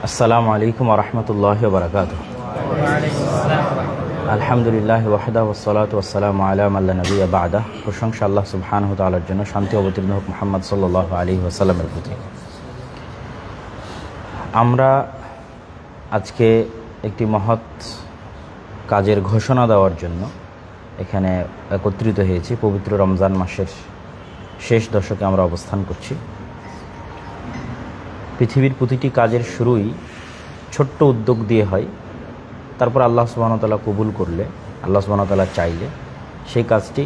আসসালামু আলাইকুম ওয়া রাহমাতুল্লাহি ওয়া বারাকাতুহু। আলহামদুলিল্লাহ ওয়াহদা ওয়াসসালাতু ওয়াসসালামু আলা মান লা নাবিয়্যা বা'দা। প্রশংসা আল্লাহ সুবহানাহু ওয়া তাআলার জন্য, শান্তি অবতীর্ণ হোক মুহাম্মদ সাল্লাল্লাহু আলাইহি ওয়াসাল্লামের প্রতি। আমরা আজকে একটি মহৎ কাজের ঘোষণা দেওয়ার জন্য এখানে একত্রিত হয়েছি। পবিত্র রমজান মাসের শেষ দশকে আমরা অবস্থান করছি। পৃথিবীর প্রতিটি কাজের শুরুই ছোট্ট উদ্যোগ দিয়ে হয়, তারপর আল্লাহ সুবহানাহু ওয়া তাআলা কবুল করলে, আল্লাহ সুবহানাহু ওয়া তাআলা চাইলে সেই কাজটি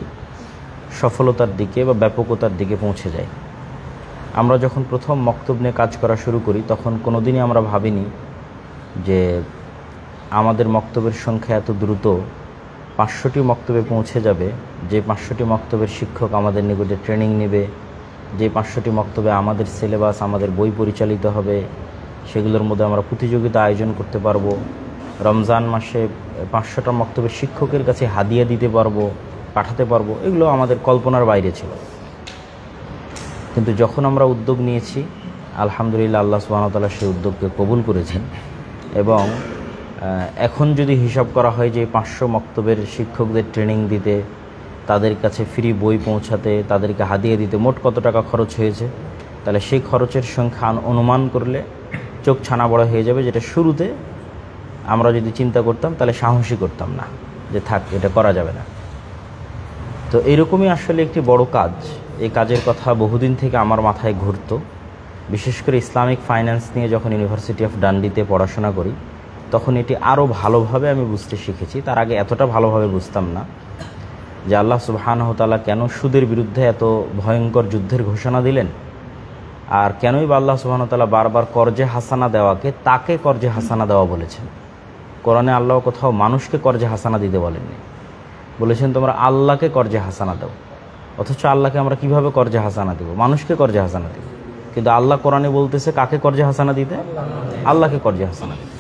সফলতার দিকে বা ব্যাপকতার দিকে পৌঁছে যায়। আমরা যখন প্রথম মক্তব নিয়ে কাজ করা শুরু করি তখন কোনোদিনই আমরা ভাবিনি যে আমাদের মক্তবের সংখ্যা এত দ্রুত 500টি মক্তবে পৌঁছে যাবে, যে 500টি মক্তবের শিক্ষক আমাদের নিকটে ট্রেনিং নেবে, যে 500টি মক্তবে আমাদের সিলেবাস, আমাদের বই পরিচালিত হবে, সেগুলোর মধ্যে আমরা প্রতিযোগিতা আয়োজন করতে পারবো, রমজান মাসে 500টা মক্তবের শিক্ষকের কাছে হাদিয়া দিতে পারবো, পাঠাতে পারবো। এগুলো আমাদের কল্পনার বাইরে ছিল। কিন্তু যখন আমরা উদ্যোগ নিয়েছি, আলহামদুলিল্লাহ আল্লাহ সুবহানাহু ওয়া তাআলা সেই উদ্যোগকে কবুল করেছেন। এবং এখন যদি হিসাব করা হয় যে 500 মক্তবের শিক্ষকদের ট্রেনিং দিতে, তাদের কাছে ফ্রি বই পৌঁছাতে, তাদেরকে হাদিয়া দিতে মোট কত টাকা খরচ হয়েছে, তাহলে সেই খরচের সংখ্যা অনুমান করলে চোখ ছানা বড় হয়ে যাবে, যেটা শুরুতে আমরা যদি চিন্তা করতাম তাহলে সাহসী করতাম না, যে থাক এটা করা যাবে না। তো এরকমই আসলে একটি বড় কাজ। এই কাজের কথা বহুদিন থেকে আমার মাথায় ঘুরতো। বিশেষ করে ইসলামিক ফাইন্যান্স নিয়ে যখন ইউনিভার্সিটি অফ ডান্ডিতে পড়াশোনা করি তখন এটি আরও ভালোভাবে আমি বুঝতে শিখেছি। তার আগে এতটা ভালোভাবে বুঝতাম না যে আল্লাহ সুবহানাহু ওয়া তাআলা কেন সুদের বিরুদ্ধে এত ভয়ঙ্কর যুদ্ধের ঘোষণা দিলেন, আর কেনই বা আল্লাহ সুবহানাহু ওয়া তাআলা বারবার কর্জে হাসানা দেওয়াকে তাকে কর্জে হাসানা দেওয়া বলেছেন। কোরআনে আল্লাহ কোথাও মানুষকে কর্জে হাসানা দিতে বলেননি, বলেছেন তোমরা আল্লাহকে কর্জে হাসানা দাও। অথচ আল্লাহকে আমরা কিভাবে কর্জে হাসানা দেব? মানুষকে কর্জে হাসানা দেব। কিন্তু আল্লাহ কোরআনে বলতেছে কাকে কর্জে হাসানা দিতে? আল্লাহকে কর্জে হাসানা দিতে।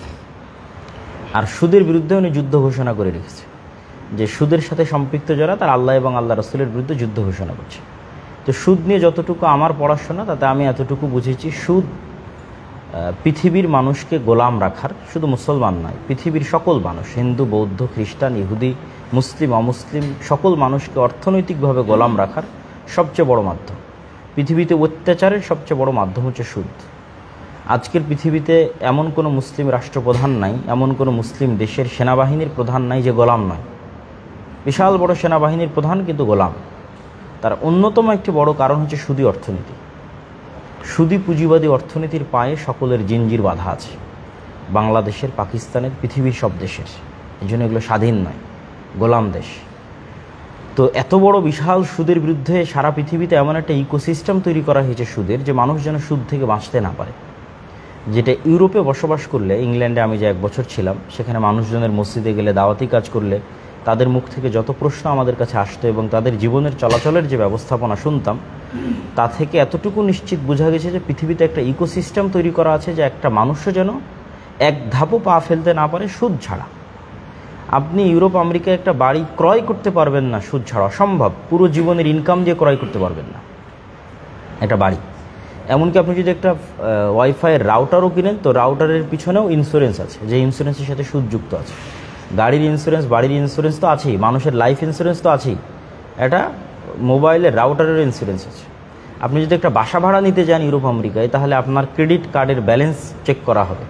আর সুদের বিরুদ্ধে উনি যুদ্ধ ঘোষণা করে রেখেছে, যে সুদের সাথে সম্পৃক্ত যারা তার আল্লাহ এবং আল্লাহ রসুলের বিরুদ্ধে যুদ্ধ ঘোষণা করছে। তো সুদ নিয়ে যতটুকু আমার পড়াশোনা, তাতে আমি এতটুকু বুঝেছি, সুদ পৃথিবীর মানুষকে গোলাম রাখার, শুধু মুসলমান নয়, পৃথিবীর সকল মানুষ, হিন্দু, বৌদ্ধ, খ্রিস্টান, ইহুদি, মুসলিম, অমুসলিম, সকল মানুষকে অর্থনৈতিকভাবে গোলাম রাখার সবচেয়ে বড় মাধ্যম। পৃথিবীতে অত্যাচারের সবচেয়ে বড় মাধ্যম হচ্ছে সুদ। আজকের পৃথিবীতে এমন কোনো মুসলিম রাষ্ট্রপ্রধান নাই, এমন কোনো মুসলিম দেশের সেনাবাহিনীর প্রধান নাই যে গোলাম নয়। বিশাল বড় সেনাবাহিনীর প্রধান কিন্তু গোলাম। তার অন্যতম একটি বড় কারণ হচ্ছে সুদী অর্থনীতি। সুদী পুঁজিবাদী অর্থনীতির পায়ে সকলের জিনজির বাধা আছে, বাংলাদেশের, পাকিস্তানের, পৃথিবীর সব দেশের। এই জন্য এগুলো স্বাধীন নয়, গোলাম দেশ। তো এত বড় বিশাল সুদের বিরুদ্ধে সারা পৃথিবীতে এমন একটা ইকোসিস্টেম তৈরি করা হয়েছে সুদের, যে মানুষ যেন সুদ থেকে বাঁচতে না পারে। যেটা ইউরোপে বসবাস করলে, ইংল্যান্ডে আমি যে 1 বছর ছিলাম, সেখানে মানুষজনের মসজিদে গেলে, দাওয়াতি কাজ করলে তাদের মুখ থেকে যত প্রশ্ন আমাদের কাছে আসতো এবং তাদের জীবনের চলাচলের যে ব্যবস্থাপনা শুনতাম, তা থেকে এতটুকু নিশ্চিত বোঝা গেছে যে পৃথিবীতে একটা ইকোসিস্টেম তৈরি করা আছে, যে একটা মানুষও যেন এক ধাপও পা ফেলতে না পারে সুদ ছাড়া। আপনি ইউরোপ আমেরিকায় একটা বাড়ি ক্রয় করতে পারবেন না সুদ ছাড়া, অসম্ভব। পুরো জীবনের ইনকাম দিয়ে ক্রয় করতে পারবেন না একটা বাড়ি। এমনকি আপনি যদি একটা ওয়াইফাইয়ের রাউটারও কিনেন, তো রাউটারের পিছনেও ইন্স্যুরেন্স আছে, যে ইন্স্যুরেন্সের সাথে সুদ যুক্ত আছে। গাড়ির ইন্স্যুরেন্স, বাড়ির ইন্স্যুরেন্স তো আছেই, মানুষের লাইফ ইন্স্যুরেন্স তো আছেই, এটা মোবাইলের রাউটারের ইন্স্যুরেন্স আছে। আপনি যদি একটা বাসা ভাড়া নিতে যান ইউরোপ আমেরিকায়, তাহলে আপনার ক্রেডিট কার্ডের ব্যালেন্স চেক করা হবে,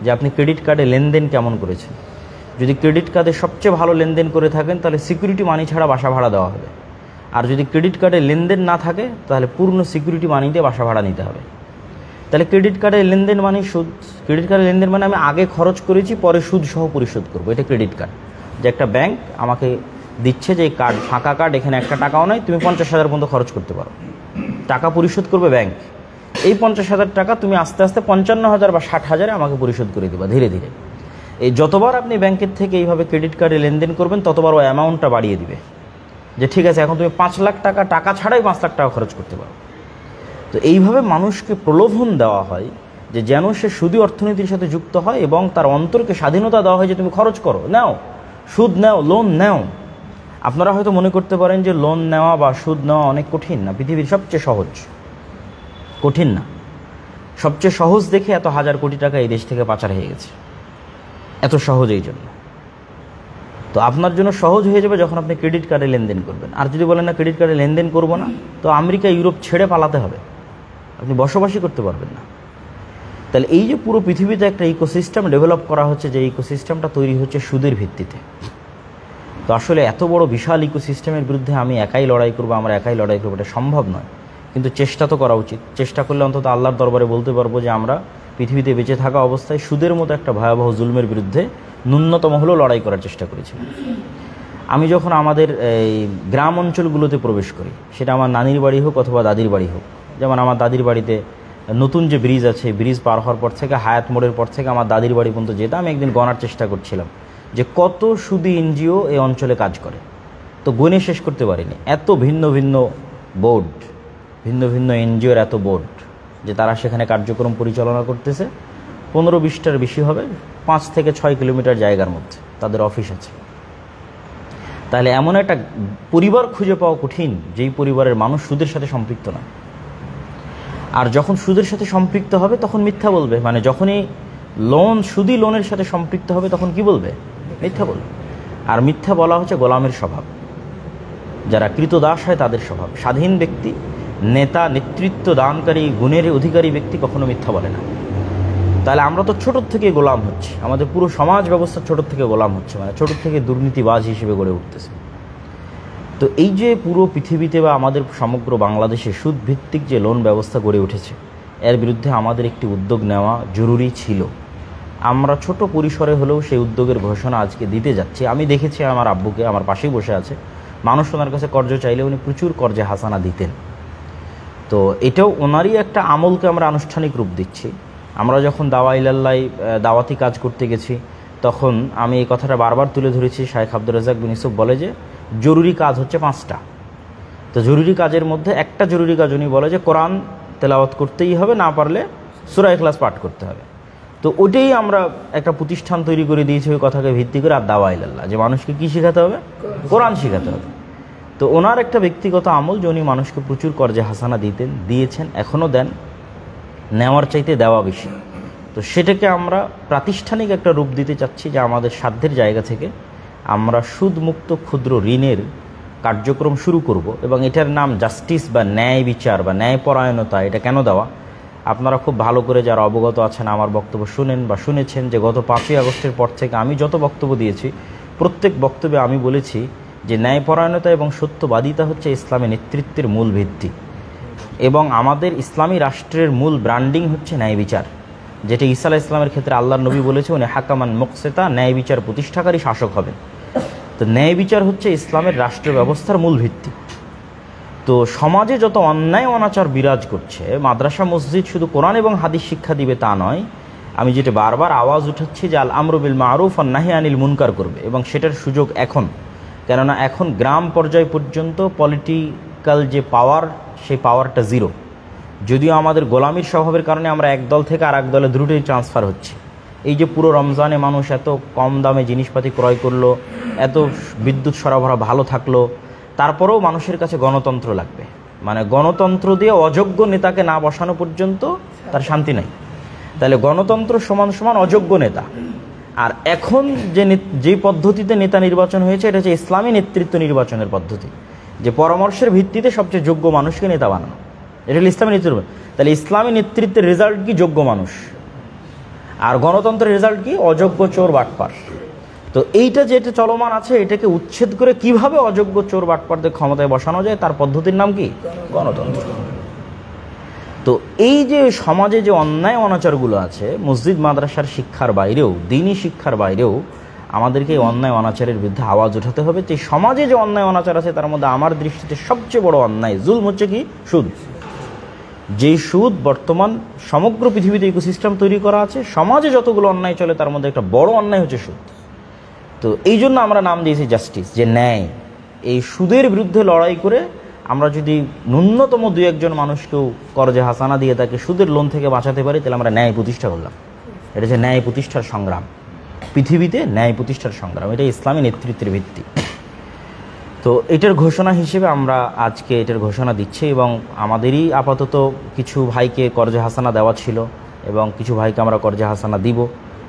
যে আপনি ক্রেডিট কার্ডে লেনদেন কেমন করেছেন। যদি ক্রেডিট কার্ডে সবচেয়ে ভালো লেনদেন করে থাকেন, তাহলে সিকিউরিটি মানি ছাড়া বাসা ভাড়া দেওয়া হবে। আর যদি ক্রেডিট কার্ডে লেনদেন না থাকে, তাহলে পূর্ণ সিকিউরিটি মানি দিয়ে বাসা ভাড়া নিতে হবে। তাহলে ক্রেডিট কার্ডের লেনদেন মানে সুদ। ক্রেডিট কার্ডের লেনদেন মানে আমি আগে খরচ করেছি, পরে সুদ সহ পরিশোধ করবো। এটা ক্রেডিট কার্ড। যে একটা ব্যাংক আমাকে দিচ্ছে যে এই কার্ড, ফাঁকা কার্ড, এখানে একটা টাকাও নাই, তুমি 50,000 পর্যন্ত খরচ করতে পারো, টাকা পরিশোধ করবে ব্যাংক। এই 50,000 টাকা তুমি আস্তে আস্তে 55,000 বা 60,000 আমাকে পরিশোধ করে দেবা ধীরে ধীরে। এই যতবার আপনি ব্যাংকের থেকে এইভাবে ক্রেডিট কার্ডে লেনদেন করবেন, ততবার ওই অ্যামাউন্টটা বাড়িয়ে দিবে, যে ঠিক আছে এখন তুমি 5 লাখ টাকা টাকা ছাড়াই 5 লাখ টাকা খরচ করতে পারো। তো এইভাবে মানুষকে প্রলোভন দেওয়া হয় যে যেন সে সুদী অর্থনীতির সাথে যুক্ত হয়, এবং তার অন্তরকে স্বাধীনতা দেওয়া হয় যে তুমি খরচ করো, নাও, সুদ নাও, লোন নাও। আপনারা হয়তো মনে করতে পারেন যে লোন নেওয়া বা সুদ নেওয়া অনেক কঠিন। না, পৃথিবীর সবচেয়ে সহজ। কঠিন না, সবচেয়ে সহজ দেখে এত হাজার কোটি টাকা এই দেশ থেকে পাচার হয়ে গেছে, এত সহজ এই জন্য। তো আপনার জন্য সহজ হয়ে যাবে যখন আপনি ক্রেডিট কার্ডে লেনদেন করবেন। আর যদি বলেন না ক্রেডিট কার্ডে লেনদেন করবো না, তো আমেরিকা ইউরোপ ছেড়ে পালাতে হবে, আপনি বসবাসই করতে পারবেন না। তাহলে এই যে পুরো পৃথিবীতে একটা ইকোসিস্টেম ডেভেলপ করা হচ্ছে, যে ইকোসিস্টেমটা তৈরি হচ্ছে সুদের ভিত্তিতে। তো আসলে এত বড় বিশাল ইকোসিস্টেমের বিরুদ্ধে আমি একাই লড়াই করবো, আমরা একাই লড়াই করবো, এটা সম্ভব নয়। কিন্তু চেষ্টা তো করা উচিত। চেষ্টা করলে অন্তত আল্লাহর দরবারে বলতে পারবো যে আমরা পৃথিবীতে বেঁচে থাকা অবস্থায় সুদের মতো একটা ভয়াবহ জুলমের বিরুদ্ধে ন্যূনতম হলেও লড়াই করার চেষ্টা করেছিলাম। আমি যখন আমাদের এই গ্রাম অঞ্চলগুলোতে প্রবেশ করি, সেটা আমার নানির বাড়ি হোক অথবা দাদির বাড়ি হোক, যেমন আমার দাদির বাড়িতে নতুন যে ব্রিজ আছে, ব্রিজ পার হওয়ার পর থেকে হায়াত মোড়ের পর থেকে আমার দাদির বাড়ি পর্যন্ত যেতাম। আমি একদিন গণার চেষ্টা করছিলাম যে কত সুদী এনজিও এই অঞ্চলে কাজ করে, তো গুণে শেষ করতে পারিনি। এত ভিন্ন ভিন্ন বোর্ড, ভিন্ন ভিন্ন এনজিওর এত বোর্ড, যে তারা সেখানে কার্যক্রম পরিচালনা করতেছে। 15-20টার বেশি হবে, 5 থেকে 6 কিলোমিটার জায়গার মধ্যে তাদের অফিস আছে। তাহলে এমন একটা পরিবার খুঁজে পাওয়া কঠিন, যেই পরিবারের মানুষ সুদের সাথে সম্পৃক্ত না। আর যখন সুদের সাথে সম্পৃক্ত হবে তখন মিথ্যা বলবে, মানে যখনই সুদী লোনের সাথে সম্পৃক্ত হবে তখন কি বলবে? মিথ্যা বলবে। আর মিথ্যা বলা হচ্ছে গোলামের স্বভাব, যারা কৃতদাস হয় তাদের স্বভাব। স্বাধীন ব্যক্তি, নেতা, নেতৃত্ব দানকারী, গুণের অধিকারী ব্যক্তি কখনো মিথ্যা বলে না। তাহলে আমরা তো ছোটোর থেকে গোলাম হচ্ছি, আমাদের পুরো সমাজ ব্যবস্থা ছোটোর থেকে গোলাম হচ্ছে, মানে ছোটোর থেকে দুর্নীতিবাজ হিসেবে গড়ে উঠতেছে। তো এই যে পুরো পৃথিবীতে বা আমাদের সমগ্র বাংলাদেশে সুদ ভিত্তিক যে লোন ব্যবস্থা গড়ে উঠেছে, এর বিরুদ্ধে আমাদের একটি উদ্যোগ নেওয়া জরুরি ছিল। আমরা ছোট পরিসরে হলেও সেই উদ্যোগের ঘোষণা আজকে দিতে যাচ্ছি। আমি দেখেছি আমার আব্বুকে, আমার পাশেই বসে আছে, মানুষ ওনার কাছে কর্জ চাইলে উনি প্রচুর কর্জে হাসানা দিতেন। তো এটাও ওনারই একটা আমলকে আমরা আনুষ্ঠানিক রূপ দিচ্ছি। আমরা যখন দাওয়াতি কাজ করতে গেছি, তখন আমি এই কথাটা বারবার তুলে ধরেছি। শাইখ আব্দুর রাজ্জাক বিন ইউসুফ বলে যে জরুরি কাজ হচ্ছে 5টা। তো জরুরি কাজের মধ্যে একটা জরুরি কাজ উনি বলে যে কোরআন তেলাওয়াত করতেই হবে, না পারলে সূরা ইখলাস পাঠ করতে হবে। তো ওইটাই আমরা একটা প্রতিষ্ঠান তৈরি করে দিয়েছি ওই কথাকে ভিত্তি করে, আর দাওয়া ইলাল্লাহ, যে মানুষকে কী শেখাতে হবে? কোরআন শেখাতে হবে। তো ওনার একটা ব্যক্তিগত আমল যে উনি মানুষকে প্রচুর কর্জে হাসানা দিয়েছেন, এখনও দেন, নেওয়ার চাইতে দেওয়া বেশি। তো সেটাকে আমরা প্রাতিষ্ঠানিক একটা রূপ দিতে চাচ্ছি, যে আমাদের সাধ্যের জায়গা থেকে আমরা সুদমুক্ত ক্ষুদ্র ঋণের কার্যক্রম শুরু করব। এবং এটার নাম জাস্টিস বা ন্যায় বিচার বা ন্যায়পরায়ণতা। এটা কেন দেওয়া? আপনারা খুব ভালো করে যারা অবগত আছেন, আমার বক্তব্য শুনেন বা শুনেছেন, যে গত 5ই আগস্টের পর থেকে আমি যত বক্তব্য দিয়েছি, প্রত্যেক বক্তব্যে আমি বলেছি যে ন্যায়পরায়ণতা এবং সত্যবাদিতা হচ্ছে ইসলামী নেতৃত্বের মূল ভিত্তি। এবং আমাদের ইসলামী রাষ্ট্রের মূল ব্র্যান্ডিং হচ্ছে ন্যায় বিচার, যেটা ঈসা আলাইহিস সালামের ক্ষেত্রে আল্লাহর নবী বলেছে, উনি হাকামান মুকসিতা, ন্যায় বিচার প্রতিষ্ঠাকারী শাসক হবেন। তো ন্যায় বিচার হচ্ছে ইসলামের রাষ্ট্র ব্যবস্থার মূল ভিত্তি। তো সমাজে যত অন্যায় অনাচার বিরাজ করছে, মাদ্রাসা মসজিদ শুধু কোরআন এবং হাদিস শিক্ষা দিবে তা নয়, আমি যেটা বারবার আওয়াজ উঠাচ্ছি যে আল আমরু বিল মারুফ ওয়ান নাহি আনিল মুনকার করবে। এবং সেটার সুযোগ এখন, কেননা এখন গ্রাম পর্যায় পর্যন্ত পলিটিক্যাল যে পাওয়ার, সেই পাওয়ারটা জিরো। যদিও আমাদের গোলামির স্বভাবের কারণে আমরা এক দল থেকে আর এক দলে দ্রুতই ট্রান্সফার হচ্ছে। এই যে পুরো রমজানে মানুষ এত কম দামে জিনিসপাতি ক্রয় করলো, এত বিদ্যুৎ সরবরাহ ভালো থাকলো, তারপরেও মানুষের কাছে গণতন্ত্র লাগবে। মানে গণতন্ত্র দিয়ে অযোগ্য নেতাকে না বসানো পর্যন্ত তার শান্তি নেই। তাহলে গণতন্ত্র সমান সমান অযোগ্য নেতা। আর এখন যে পদ্ধতিতে নেতা নির্বাচন হয়েছে, এটা হচ্ছে ইসলামী নেতৃত্ব নির্বাচনের পদ্ধতি, যে পরামর্শের ভিত্তিতে সবচেয়ে যোগ্য মানুষকে নেতা বানানো। এটা হল ইসলামী নেতৃত্ব। তাহলে ইসলামী নেতৃত্বের রেজাল্ট কি? যোগ্য মানুষ। আর গণতন্ত্রের রেজাল্ট কি? অযোগ্য, চোর, বাটপার। তো এইটা যেটা চলমান আছে, এটাকে উচ্ছেদ করে কিভাবে অযোগ্য, চোর, বাটপারদের ক্ষমতায় বসানো যায়, তার পদ্ধতির নাম কি? গণতন্ত্র। তো এই যে সমাজে যে অন্যায় অনাচারগুলো আছে, মসজিদ মাদ্রাসার শিক্ষার বাইরেও, দিনী শিক্ষার বাইরেও আমাদেরকে এই অন্যায় অনাচারের বিরুদ্ধে আওয়াজ উঠাতে হবে। যে সমাজে যে অন্যায় অনাচার আছে, তার মধ্যে আমার দৃষ্টিতে সবচেয়ে বড় অন্যায় জুলম হচ্ছে কি? সুদ। যেই সুদ বর্তমান সমগ্র পৃথিবীতে ইকোসিস্টেম তৈরি করা আছে, সমাজে যতগুলো অন্যায় চলে তার মধ্যে একটা বড় অন্যায় হচ্ছে সুদ। তো এই জন্য আমরা নাম দিয়েছি জাস্টিস, যে ন্যায়। এই সুদের বিরুদ্ধে লড়াই করে আমরা যদি ন্যূনতম 2-1 মানুষকেও কর্জে হাসানা দিয়ে তাকে সুদের লোন থেকে বাঁচাতে পারি, তাহলে আমরা ন্যায় প্রতিষ্ঠা করলাম। এটা হচ্ছে ন্যায় প্রতিষ্ঠার সংগ্রাম, পৃথিবীতে ন্যায় প্রতিষ্ঠার সংগ্রাম। এটা ইসলামী নেতৃত্বের ভিত্তি। তো এটার ঘোষণা হিসেবে আমরা আজকে এটার ঘোষণা দিচ্ছি, এবং আমাদেরই আপাতত কিছু ভাইকে কর্জে হাসানা দেওয়া ছিল এবং কিছু ভাইকে আমরা কর্জে হাসানা দিব।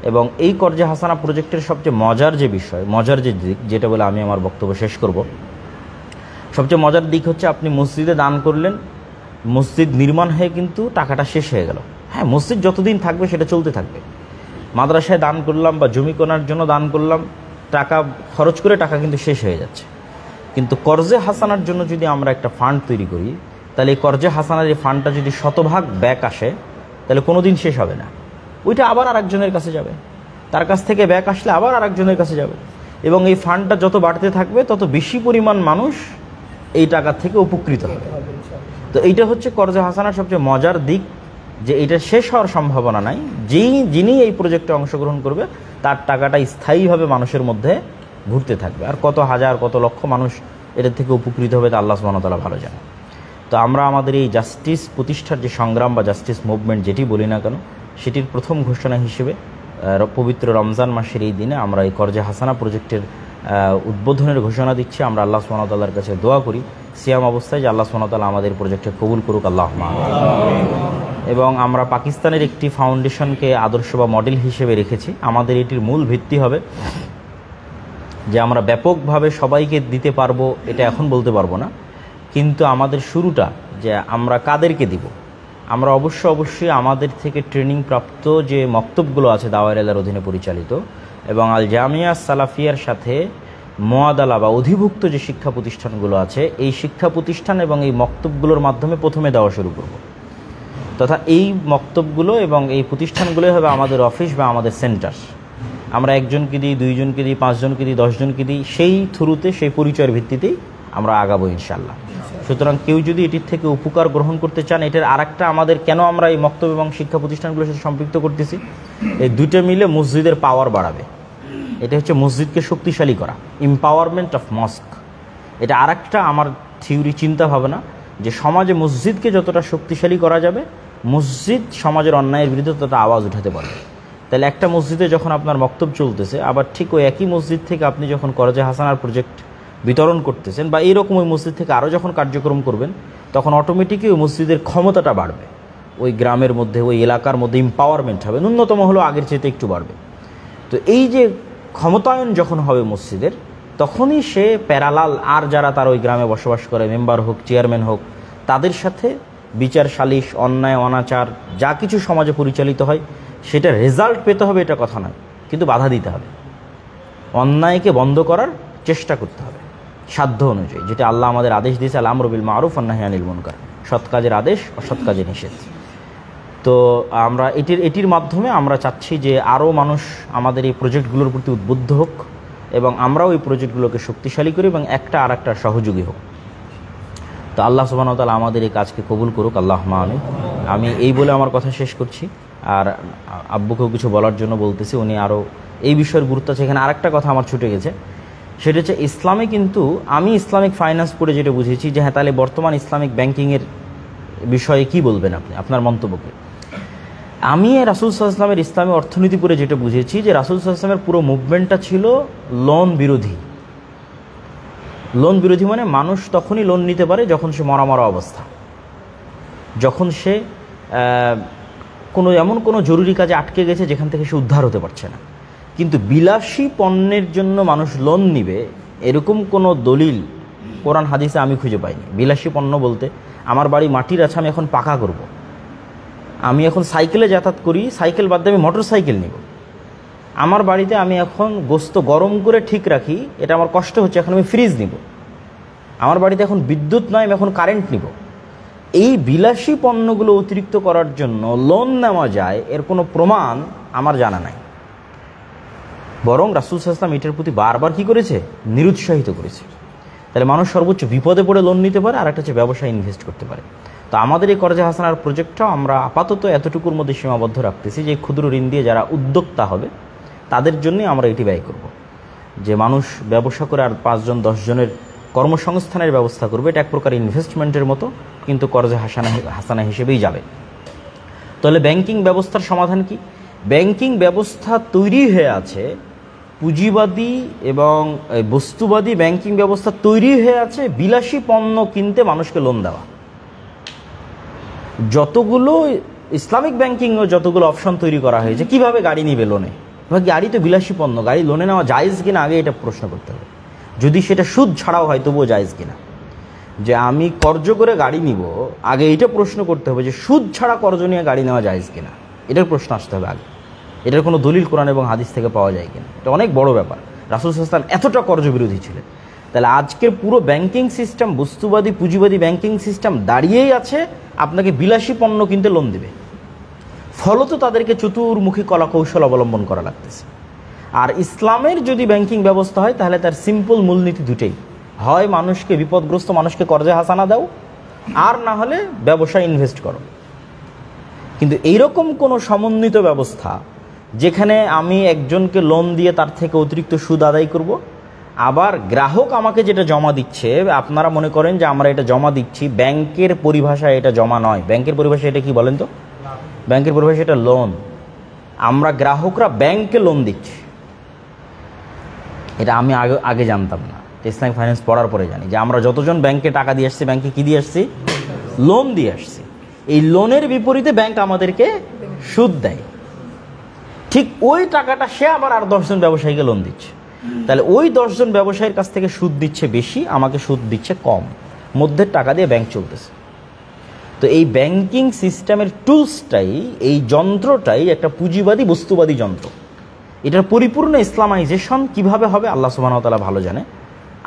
এবং এই কর্জে হাসানা প্রজেক্টের সবচেয়ে মজার যে বিষয়, মজার যে দিক, যেটা বলে আমি আমার বক্তব্য শেষ করব, সবচেয়ে মজার দিক হচ্ছে আপনি মসজিদে দান করলেন, মসজিদ নির্মাণ হয়ে কিন্তু টাকাটা শেষ হয়ে গেল। হ্যাঁ, মসজিদ যতদিন থাকবে সেটা চলতে থাকবে। মাদ্রাসায় দান করলাম বা জমি কেনার জন্য দান করলাম, টাকা খরচ করে টাকা কিন্তু শেষ হয়ে যাচ্ছে। কিন্তু কর্জে হাসানার জন্য যদি আমরা একটা ফান্ড তৈরি করি, তাহলে এই কর্জে হাসানার এই ফান্ডটা যদি শতভাগ ব্যাক আসে, তাহলে কোনো দিন শেষ হবে না। ওইটা আবার আরেকজনের কাছে যাবে, তার কাছ থেকে ব্যাক আসলে আবার আরেকজনের কাছে যাবে, এবং এই ফান্ডটা যত বাড়তে থাকবে তত বেশি পরিমাণ মানুষ এই টাকা থেকে উপকৃত হবে। তো এইটা হচ্ছে কর্জে হাসানার সবচেয়ে মজার দিক, যে এটা শেষ হওয়ার সম্ভাবনা নাই। যিনি এই প্রজেক্টে অংশগ্রহণ করবে তার টাকাটা স্থায়ীভাবে মানুষের মধ্যে ঘুরতে থাকবে, আর কত হাজার কত লক্ষ মানুষ এটার থেকে উপকৃত হবে তা আল্লাহ সুবহানাহু ওয়া তাআলা ভালো জানে। তো আমরা আমাদের এই জাস্টিস প্রতিষ্ঠার যে সংগ্রাম বা জাস্টিস মুভমেন্ট যেটি বলি না কেন, সেটির প্রথম ঘোষণা হিসেবে পবিত্র রমজান মাসের এই দিনে আমরা এই কর্জে হাসানা প্রজেক্টের উদ্বোধনের ঘোষণা দিচ্ছি। আমরা আল্লাহ সুবহানাহু ওয়া তাআলার কাছে দোয়া করি সিয়াম অবস্থায় যে আল্লাহ সুবহানাহু ওয়া তাআলা আমাদের প্রজেক্টে কবুল করুক, আল্লাহুম্মা আমিন। এবং আমরা পাকিস্তানের একটি ফাউন্ডেশনকে আদর্শ বা মডেল হিসেবে রেখেছি। আমাদের এটির মূল ভিত্তি হবে যে আমরা ব্যাপকভাবে সবাইকে দিতে পারবো এটা এখন বলতে পারবো না, কিন্তু আমাদের শুরুটা যে আমরা কাদেরকে দিব, আমরা অবশ্যই আমাদের থেকে ট্রেনিং প্রাপ্ত যে মক্তবগুলো আছে দাওয়ায়ে ইলাহির অধীনে পরিচালিত এবং আল জামিয়া সালাফিয়ার সাথে মুআদালা বা অধিভুক্ত যে শিক্ষা প্রতিষ্ঠানগুলো আছে, এই শিক্ষা প্রতিষ্ঠান এবং এই মক্তবগুলোর মাধ্যমে প্রথমে দেওয়া শুরু করব। তথা এই মক্তবগুলো এবং এই প্রতিষ্ঠানগুলোই হবে আমাদের অফিস বা আমাদের সেন্টার। আমরা একজনকে দিই, দুইজনকে দিই, পাঁচজনকে দিই, 10 জনকে দিই, সেই থ্রুতে সেই পরিচয়ের ভিত্তিতেই আমরা আগাবো ইনশাআল্লাহ। সুতরাং কেউ যদি এটির থেকে উপকার গ্রহণ করতে চান, এটার আরেকটা আমাদের কেন আমরা এই মক্তব এবং শিক্ষা প্রতিষ্ঠানগুলোর সাথে সম্পৃক্ত করতেছি, এই দুইটা মিলে মসজিদের পাওয়ার বাড়াবে। এটা হচ্ছে মসজিদকে শক্তিশালী করা, এম্পাওয়ারমেন্ট অফ মস্ক। এটা আরেকটা আমার থিওরি চিন্তা ভাবনা, যে সমাজে মসজিদকে যতটা শক্তিশালী করা যাবে, মসজিদ সমাজের অন্যায়ের বিরুদ্ধে ততটা আওয়াজ উঠাতে পারবে। তাহলে একটা মসজিদে যখন আপনার মক্তব চলতেছে, আবার ঠিক ওই একই মসজিদ থেকে আপনি যখন কর্জে হাসানার প্রজেক্ট বিতরণ করতেছেন বা এইরকম ওই মসজিদ থেকে আরও যখন কার্যক্রম করবেন, তখন অটোমেটিকই ওই মসজিদের ক্ষমতাটা বাড়বে, ওই গ্রামের মধ্যে ওই এলাকার মধ্যে এম্পাওয়ারমেন্ট হবে, ন্যূনতম হলো আগের চাইতে একটু বাড়বে। তো এই যে ক্ষমতায়ন যখন হবে মসজিদের, তখনই সে প্যারালাল আর যারা তার ওই গ্রামে বসবাস করে, মেম্বার হোক, চেয়ারম্যান হোক, তাদের সাথে বিচার সালিশ, অন্যায় অনাচার যা কিছু সমাজে পরিচালিত হয়, সেটা রেজাল্ট পেতে হবে এটা কথা নয়, কিন্তু বাধা দিতে হবে, অন্যায়কে বন্ধ করার চেষ্টা করতে হবে সাধ্য অনুযায়ী, যেটা আল্লাহ আমাদের আদেশ দিয়েছে, আল আমরু বিল মারুফ ওয়ান নাহয়ু আনিল মুনকার, সৎ কাজের আদেশ, অসৎ কাজের নিষেধ। তো আমরা এটির মাধ্যমে আমরা চাচ্ছি যে আরও মানুষ আমাদের এই প্রজেক্টগুলোর প্রতি উদ্বুদ্ধ হোক এবং আমরাও এই প্রজেক্টগুলোকে শক্তিশালী করি এবং একটা আর একটা সহযোগী হোক। তো আল্লাহ সুবহানাহু ওয়া তাআলা আমাদের এই কাজকে কবুল করুক, আল্লাহুম্মা আমিন। আমি এই বলে আমার কথা শেষ করছি, আর আব্বুকেও কিছু বলার জন্য বলতেছি, উনি আরও এই বিষয়ের গুরুত্ব আছে। এখানে আরেকটা কথা আমার ছুটে গেছে, সেটা হচ্ছে ইসলামে কিন্তু আমি ইসলামিক ফাইন্যান্স পড়ে যেটা বুঝেছি যে হ্যাঁ, তাহলে বর্তমান ইসলামিক ব্যাংকিংয়ের বিষয়ে কি বলবেন আপনি, আপনার মন্তব্যকে। আমি রাসূল সাল্লাল্লাহু আলাইহি ওয়াসাল্লামের ইসলামী অর্থনীতি পড়ে যেটা বুঝেছি যে রাসূল সাল্লাল্লাহু আলাইহি ওয়াসাল্লামের পুরো মুভমেন্টটা ছিল লোন বিরোধী। লোন বিরোধী মানে মানুষ তখনই লোন নিতে পারে যখন সে মরা অবস্থা, যখন সে এমন কোনো জরুরি কাজে আটকে গেছে যেখান থেকে সে উদ্ধার হতে পারছে না। কিন্তু বিলাসী পণ্যের জন্য মানুষ লোন নিবে এরকম কোনো দলিল কোরআন হাদিসে আমি খুঁজে পাইনি। বিলাসী পণ্য বলতে, আমার বাড়ি মাটির আছে, আমি এখন পাকা করব, আমি এখন সাইকেলে যাতায়াত করি, সাইকেল বাদ দিয়ে আমি মোটর সাইকেল নিব, আমার বাড়িতে আমি এখন গোস্ত গরম করে ঠিক রাখি, এটা আমার কষ্ট হচ্ছে, এখন আমি ফ্রিজ নিব, আমার বাড়িতে এখন বিদ্যুৎ নয়, আমি এখন কারেন্ট নিব। এই বিলাসী পণ্যগুলো অতিরিক্ত করার জন্য লোন নেওয়া যায় এর কোনো প্রমাণ আমার জানা নাই, বরং রাসূল সাল্লাল্লাহু আলাইহি ওয়াসাল্লাম এটার প্রতি বারবার কী করেছে, নিরুৎসাহিত করেছে। তাহলে মানুষ সর্বোচ্চ বিপদে পড়ে লোন নিতে পারে, আর একটা হচ্ছে ব্যবসায় ইনভেস্ট করতে পারে। তো আমাদের এই কর্জে হাসানার প্রজেক্টটাও আমরা আপাতত এতটুকুর মধ্যে সীমাবদ্ধ রাখতেছি যে ক্ষুদ্র ঋণ দিয়ে যারা উদ্যোক্তা হবে তাদের জন্যই আমরা এটি ব্যয় করব, যে মানুষ ব্যবসা করে আর 5 জন 10 জনের কর্মসংস্থানের ব্যবস্থা করবে। এটা এক প্রকার ইনভেস্টমেন্টের মতো, কিন্তু কর্জে হাসানা হিসেবেই যাবে। তাহলে ব্যাংকিং ব্যবস্থার সমাধান কি? ব্যাংকিং ব্যবস্থা তৈরি হয়ে আছে পুঁজিবাদী এবং বস্তুবাদী ব্যাংকিং ব্যবস্থা তৈরি হয়ে আছে বিলাসী পণ্য কিনতে মানুষকে লোন দেওয়া। যতগুলো ইসলামিক ব্যাংকিংও যতগুলো অপশন তৈরি করা হয়েছে, কিভাবে গাড়ি নিবে লোনে, গাড়ি তো বিলাসী পণ্য, গাড়ি লোনে নেওয়া জায়েজ কিনা আগে এটা প্রশ্ন করতে হবে। যদি সেটা সুদ ছাড়াও হয় তবুও জায়েজ কিনা। যে আমি কর্জ করে গাড়ি নিব, আগে এটা প্রশ্ন করতে হবে যে সুদ ছাড়া কর্জ নিয়ে গাড়ি নেওয়া জায়েজ কিনা, এটার প্রশ্ন আসতে হবে আগে। এটার কোনো দলিল কোরআন এবং হাদিস থেকে পাওয়া যায় কিনা, এটা অনেক বড় ব্যাপার। রাসূল সাল্লাল্লাহু আলাইহি ওয়াসাল্লাম এতটা কর্জ বিরোধী ছিলেন। তাহলে আজকের পুরো ব্যাংকিং সিস্টেম, বস্তুবাদী পুঁজিবাদী ব্যাংকিং সিস্টেম দাঁড়িয়েই আছে আপনাকে বিলাসী পণ্য কিনতে লোন দেবে। ফলত তাদেরকে চতুর্মুখী কলা কৌশল অবলম্বন করা লাগতেছে। আর ইসলামের যদি ব্যাংকিং ব্যবস্থা হয় তাহলে তার সিম্পল মূলনীতি দুটেই, হয় মানুষকে, বিপদগ্রস্ত মানুষকে কর্জে হাসানা দাও, আর না হলে ব্যবসায় ইনভেস্ট করো। কিন্তু এইরকম কোনো সমন্বিত ব্যবস্থা যেখানে আমি একজনকে লোন দিয়ে তার থেকে অতিরিক্ত সুদ আদায় করব, আবার গ্রাহক আমাকে যেটা জমা দিচ্ছে, আপনারা মনে করেন যে আমরা এটা জমা দিচ্ছি, ব্যাংকের পরিভাষায় এটা জমা নয়। ব্যাংকের পরিভাষায় এটা কি বলেন তো? ব্যাংকের পরিভাষায় এটা লোন। আমরা গ্রাহকরা ব্যাংকে লোন দিচ্ছি, এটা আমি আগে জানতাম না। ইসলামিক ফাইন্যান্স পড়ার পরে জানি যে আমরা যতজন ব্যাংকে টাকা দিয়ে আসছি, ব্যাংকে কি দিয়ে আসছি? লোন দিয়ে আসছি। এই লোনের বিপরীতে ব্যাংক আমাদেরকে সুদ দেয়। ঠিক ওই টাকাটা সে আবার আর 10 জন ব্যবসায়ীকে লোন দিচ্ছে। তাহলে ওই 10 জন ব্যবসায়ীর কাছ থেকে সুদ দিচ্ছে বেশি, আমাকে সুদ দিচ্ছে কম, মধ্যের টাকা দিয়ে ব্যাংক চলতেছে। তো এই ব্যাংকিং সিস্টেমের টুলসটাই, এই যন্ত্রটাই একটা পুঁজিবাদী বস্তুবাদী যন্ত্র। এটার পরিপূর্ণ ইসলামাইজেশন কিভাবে হবে আল্লাহ সুবহানাহু ওয়া তাআলা ভালো জানে।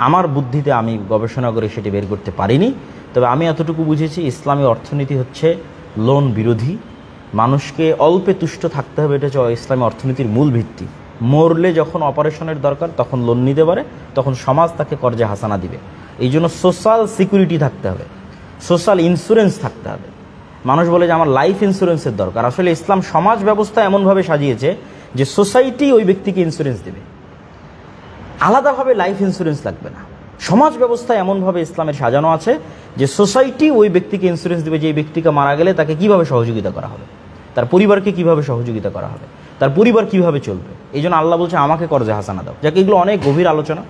আমার বুদ্ধিতে আমি গবেষণা করে সেটি বের করতে পারিনি। তবে আমি এতটুকু বুঝেছি, ইসলামী অর্থনীতি হচ্ছে লোন বিরোধী। মানুষকে অল্পে তুষ্ট থাকতে হবে, এটা হচ্ছে ইসলামী অর্থনীতির মূল ভিত্তি। মরলে যখন অপারেশনের দরকার তখন লোন নিতে পারে, তখন সমাজ তাকে কর্জে হাসানা দিবে। এই জন্য সোশ্যাল সিকিউরিটি থাকতে হবে, সোশ্যাল ইন্স্যুরেন্স থাকতে হবে। মানুষ বলে যে আমার লাইফ ইন্স্যুরেন্সের দরকার। আসলে ইসলাম সমাজ ব্যবস্থা এমনভাবে সাজিয়েছে যে সোসাইটি ওই ব্যক্তিকে ইন্স্যুরেন্স দেবে, আলাদাভাবে লাইফ ইন্স্যুরেন্স লাগবে না। সমাজ ব্যবস্থা এমনভাবে ইসলামের সাজানো আছে যে সোসাইটি ওই ব্যক্তিকে ইন্স্যুরেন্স দেবে, যে এই ব্যক্তিকে মারা গেলে তাকে কিভাবে সহযোগিতা করা হবে, তার পরিবারকে কিভাবে সহযোগিতা করা হবে, তার পরিবার কিভাবে চলবে। এই জন্য আল্লাহ বলছে আমাকে কর্জে হাসানা দাও। যাকে এগুলো অনেক গভীর আলোচনা,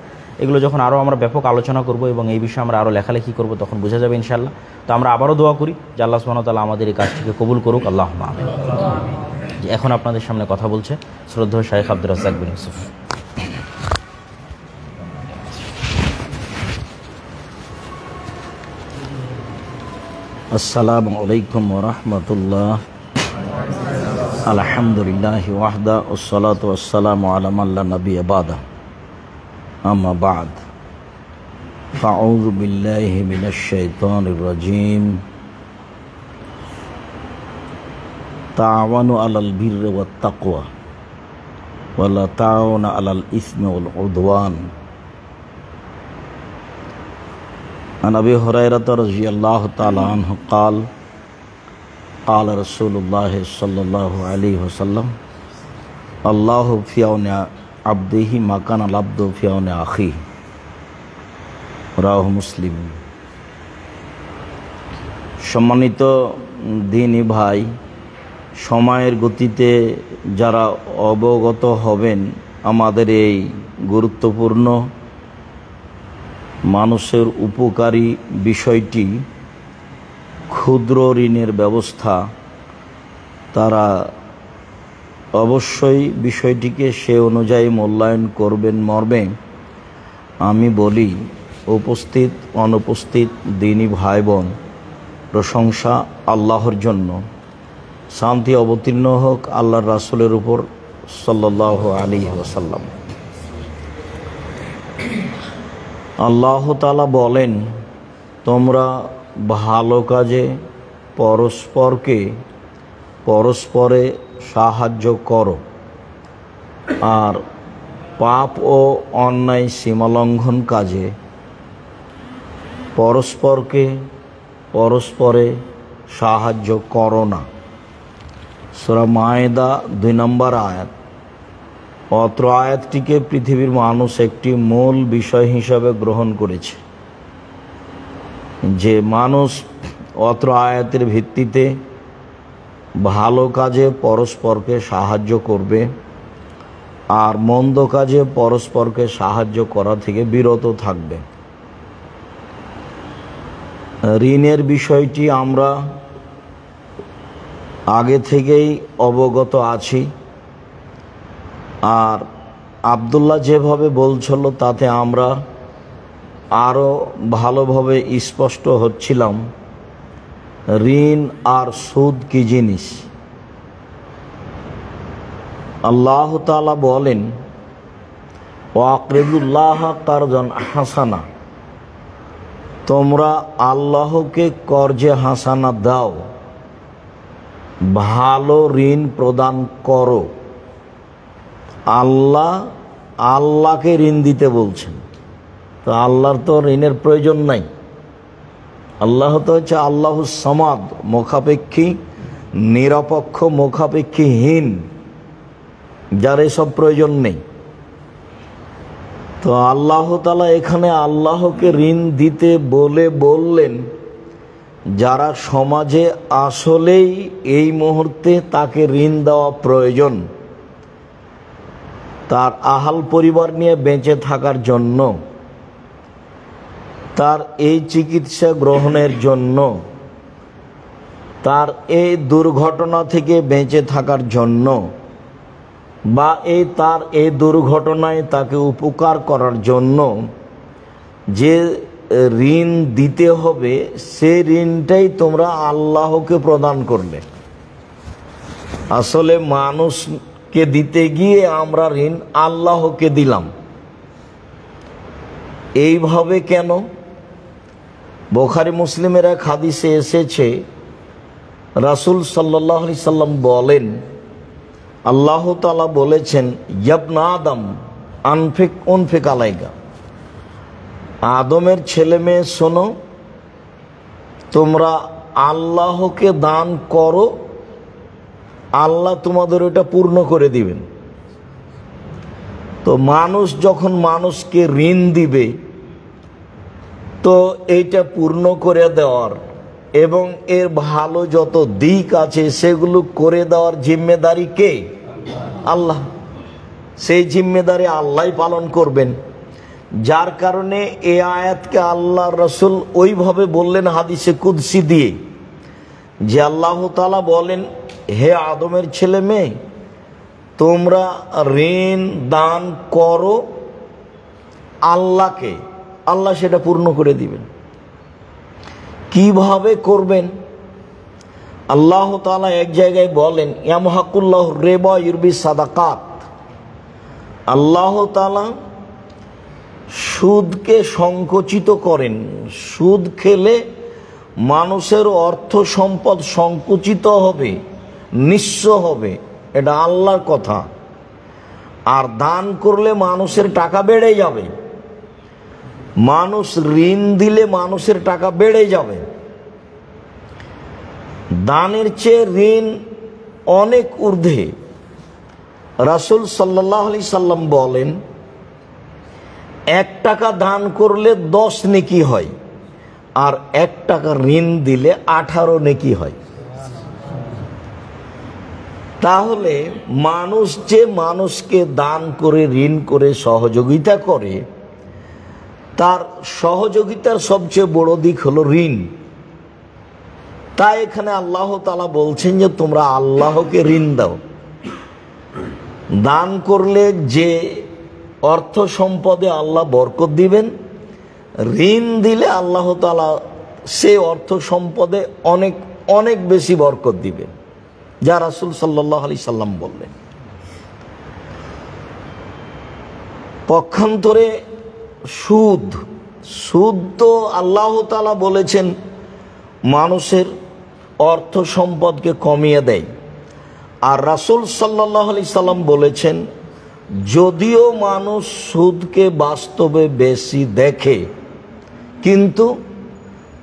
এগুলো যখন আরও আমরা ব্যাপক আলোচনা করব এবং এই বিষয়ে আমরা আরও লেখালেখি করব তখন বোঝা যাবে ইনশাআল্লাহ। তো আমরা আবারও দোয়া করি যে আল্লাহ সুবহানাহু ওয়া তাআলা আমাদের এই কাজটিকে কবুল করুক, আল্লাহুম্মা আমিন। এখন আপনাদের সামনে কথা বলছে শ্রদ্ধেয় শাইখ আব্দুর রাজ্জাক বিন ইউসুফ। আসসালামু আলাইকুম ওয়া রাহমাতুল্লাহ। আলহামদুলিল্লাহি ওয়াহদা ওয়াসসালাতু ওয়াসসালামু আলা মান লা নাবিয়্যা বাদা। আম্মা বা'দ। ফাআউযু বিল্লাহি মিনাশ শাইতানির রাজীম। তাআওয়ানু আলাল বিররি ওয়াত তাকওয়া ওয়া লা তাআওয়ানু আলাল ইসমি ওয়াল উদওয়ান। عن أبي هريرة رضي الله تعالى عنه قال قال رسول الله صلى الله عليه وسلم الله في عون عبده ما كان العبد في عون أخيه রাওয়াহু মুসলিম। সম্মানিত দিনী ভাই, সময়ের গতিতে যারা অবগত হবেন আমাদের এই গুরুত্বপূর্ণ মানুষের উপকারী বিষয়টি, ক্ষুদ্র ঋণের ব্যবস্থা, তারা অবশ্যই বিষয়টিকে সে অনুযায়ী মূল্যায়ন করবেন মর্মে আমি বলি, উপস্থিত অনুপস্থিত দিনী ভাই বোন, প্রশংসা আল্লাহর জন্য। শান্তি অবতীর্ণ হোক আল্লাহর রাসূলের উপর সাল্লাল্লাহু আলাইহি ওয়াসাল্লাম। আল্লাহ তাআলা বলেন, তোমরা ভালো কাজে পরস্পরে সাহায্য করো, আর পাপ ও অন্যায় সীমালঙ্ঘন কাজে পরস্পরে সাহায্য করো না। সূরা মায়েদা 2 নম্বর আয়াত। অত্র আয়াতটিকে পৃথিবীর মানুষ একটি মূল বিষয় হিসাবে গ্রহণ করেছে, যে মানুষ অত্র আয়াতের ভিত্তিতে ভালো কাজে পরস্পরকে সাহায্য করবে, আর মন্দ কাজে পরস্পরকে সাহায্য করা থেকে বিরত থাকবে। ঋণের বিষয়টি আমরা আগে থেকেই অবগত আছি, আর আব্দুল্লাহ যেভাবে বলছিল তাতে আমরা আরও ভালোভাবে স্পষ্ট হচ্ছিলাম ঋণ আর সুদ কি জিনিস। আল্লাহ তাআলা বলেন, ওয়াকরিদুল্লাহ কারদান হাসানা, তোমরা আল্লাহকে কর্জে হাসানা দাও, ভালো ঋণ প্রদান করো। আল্লাহকে ঋণ দিতে বলছেন, তো আল্লাহর তো ঋণের প্রয়োজন নাই। আল্লাহ তো হচ্ছে আল্লাহু সামাদ, মুখাপেক্ষী, নিরপেক্ষ, মুখাপেক্ষীহীন, যার এসব প্রয়োজন নেই। তো আল্লাহ তাআলা এখানে আল্লাহকে ঋণ দিতে বললেন যারা সমাজে আসলেই এই মুহূর্তে তাকে ঋণ দেওয়া প্রয়োজন, তার আহাল পরিবার নিয়ে বেঁচে থাকার জন্য, তার এই চিকিৎসা গ্রহণের জন্য, তার এই দুর্ঘটনা থেকে বেঁচে থাকার জন্য, বা তার এই দুর্ঘটনায় তাকে উপকার করার জন্য যে ঋণ দিতে হবে, সে ঋণটাই তোমরা আল্লাহকে প্রদান করলে। আসলে মানুষকে দিতে গিয়ে আমরা ঋণ আল্লাহকে দিলাম। এইভাবে কেন? বুখারী মুসলিমের এক হাদিসে এসেছে, রাসূল সাল্লাল্লাহু আলাইহি সাল্লাম বলেন, আল্লাহ তাআলা বলেছেন, ইয়াবনা আদম আনফিক আলাইকা, আদমের ছেলে মেয়ে শোনো, তোমরা আল্লাহকে দান করো, আল্লাহ তোমাদের ওটা পূর্ণ করে দিবেন। তো মানুষ যখন মানুষকে ঋণ দিবে, তো এইটা পূর্ণ করে দেওয়ার এবং এর ভালো যত দিক আছে সেগুলো করে দেওয়ার জিম্মেদারি কে? আল্লাহ। সেই জিম্মেদারি আল্লাহ পালন করবেন। যার কারণে এই আয়াতকে আল্লাহ রসুল ওইভাবে বললেন হাদিসে কুদসি দিয়ে, যে আল্লাহ তাআলা বলেন, হে আদমের ছেলে মেয়ে, তোমরা ঋণ দান করো আল্লাহকে, আল্লাহ সেটা পূর্ণ করে দিবেন। কিভাবে করবেন? আল্লাহ তাআলা এক জায়গায় বলেন, ইয়ামহাকুল্লাহু রিবা ইউরবি সাদাকাত, আল্লাহ তাআলা সুদকে সংকুচিত করেন। সুদ খেলে মানুষের অর্থ সম্পদ সংকুচিত হবে, নিঃস্ব হবে, এটা আল্লাহর কথা। আর দান করলে মানুষের টাকা বেড়ে যাবে। মানুষ ঋণ দিলে মানুষের টাকা বেড়ে যাবে। দানের চেয়ে ঋণ অনেক ঊর্ধ্বে। রাসূল সাল্লাল্লাহু আলাইহি সাল্লাম বলেন, 1 টাকা দান করলে 10 নেকি হয়, আর 1 টাকা ঋণ দিলে 18 নেকি হয়। তাহলে মানুষ যে মানুষকে দান করে, ঋণ করে সহযোগিতা করে, তার সহযোগিতার সবচেয়ে বড় দিক হলো ঋণ। তাই এখানে আল্লাহ তাআলা বলছেন যে তোমরা আল্লাহকে ঋণ দাও। দান করলে যে অর্থ সম্পদে আল্লাহ বরকত দিবেন, ঋণ দিলে আল্লাহ তাআলা সে অর্থ সম্পদে অনেক অনেক বেশি বরকত দিবেন, যা রাসূল সাল্লাল্লাহু আলাইহি সাল্লাম বললেন। পক্ষান্তরে সুদ তো আল্লাহ তাআলা বলেছেন মানুষের অর্থ সম্পদকে কমিয়ে দেয়। আর রাসূল সাল্লাল্লাহু আলাইহি সাল্লাম বলেছেন, যদিও মানুষ সুদকে বাস্তবে বেশি দেখে, কিন্তু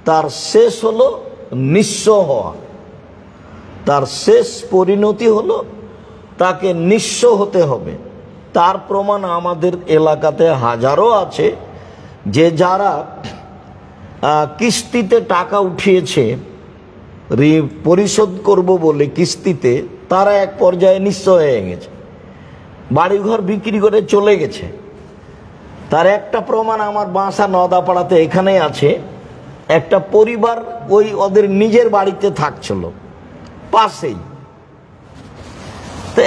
তার শেষ হলো নিঃস্ব হওয়া। তার শেষ পরিণতি হলো তাকে নিঃস্ব হতে হবে। তার প্রমাণ আমাদের এলাকাতে হাজারো আছে, যে যারা কিস্তিতে টাকা উঠিয়েছে, পরিশোধ করব বলে কিস্তিতে, তারা এক পর্যায়ে নিঃস্ব হয়ে গেছে। বাড়িঘর বিক্রি করে চলে গেছে। তার একটা প্রমাণ আমার বাসা নদাপাড়াতে এখানেই আছে। একটা পরিবার ওই ওদের নিজের বাড়িতে থাকছিল পাশেই। তো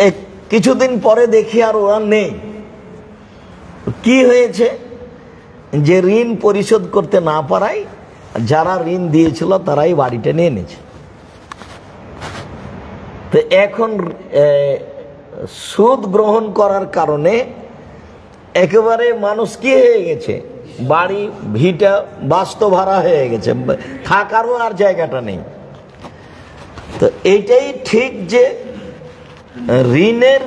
কিছুদিন পরে দেখি আর ওরা নেই। কি হয়েছে, যে ঋণ পরিশোধ করতে না পারায় যারা ঋণ দিয়েছিল তারাই বাড়িটা নিয়ে নিয়েছে। তো এখন সুদ গ্রহণ করার কারণে একেবারে মানুষ কি হয়ে গেছে, বাড়ি ভিটা বাস্তু ভাড়া হয়ে গেছে, থাকারও আর জায়গাটা নেই। তো এইটাই ঠিক যে ঋণের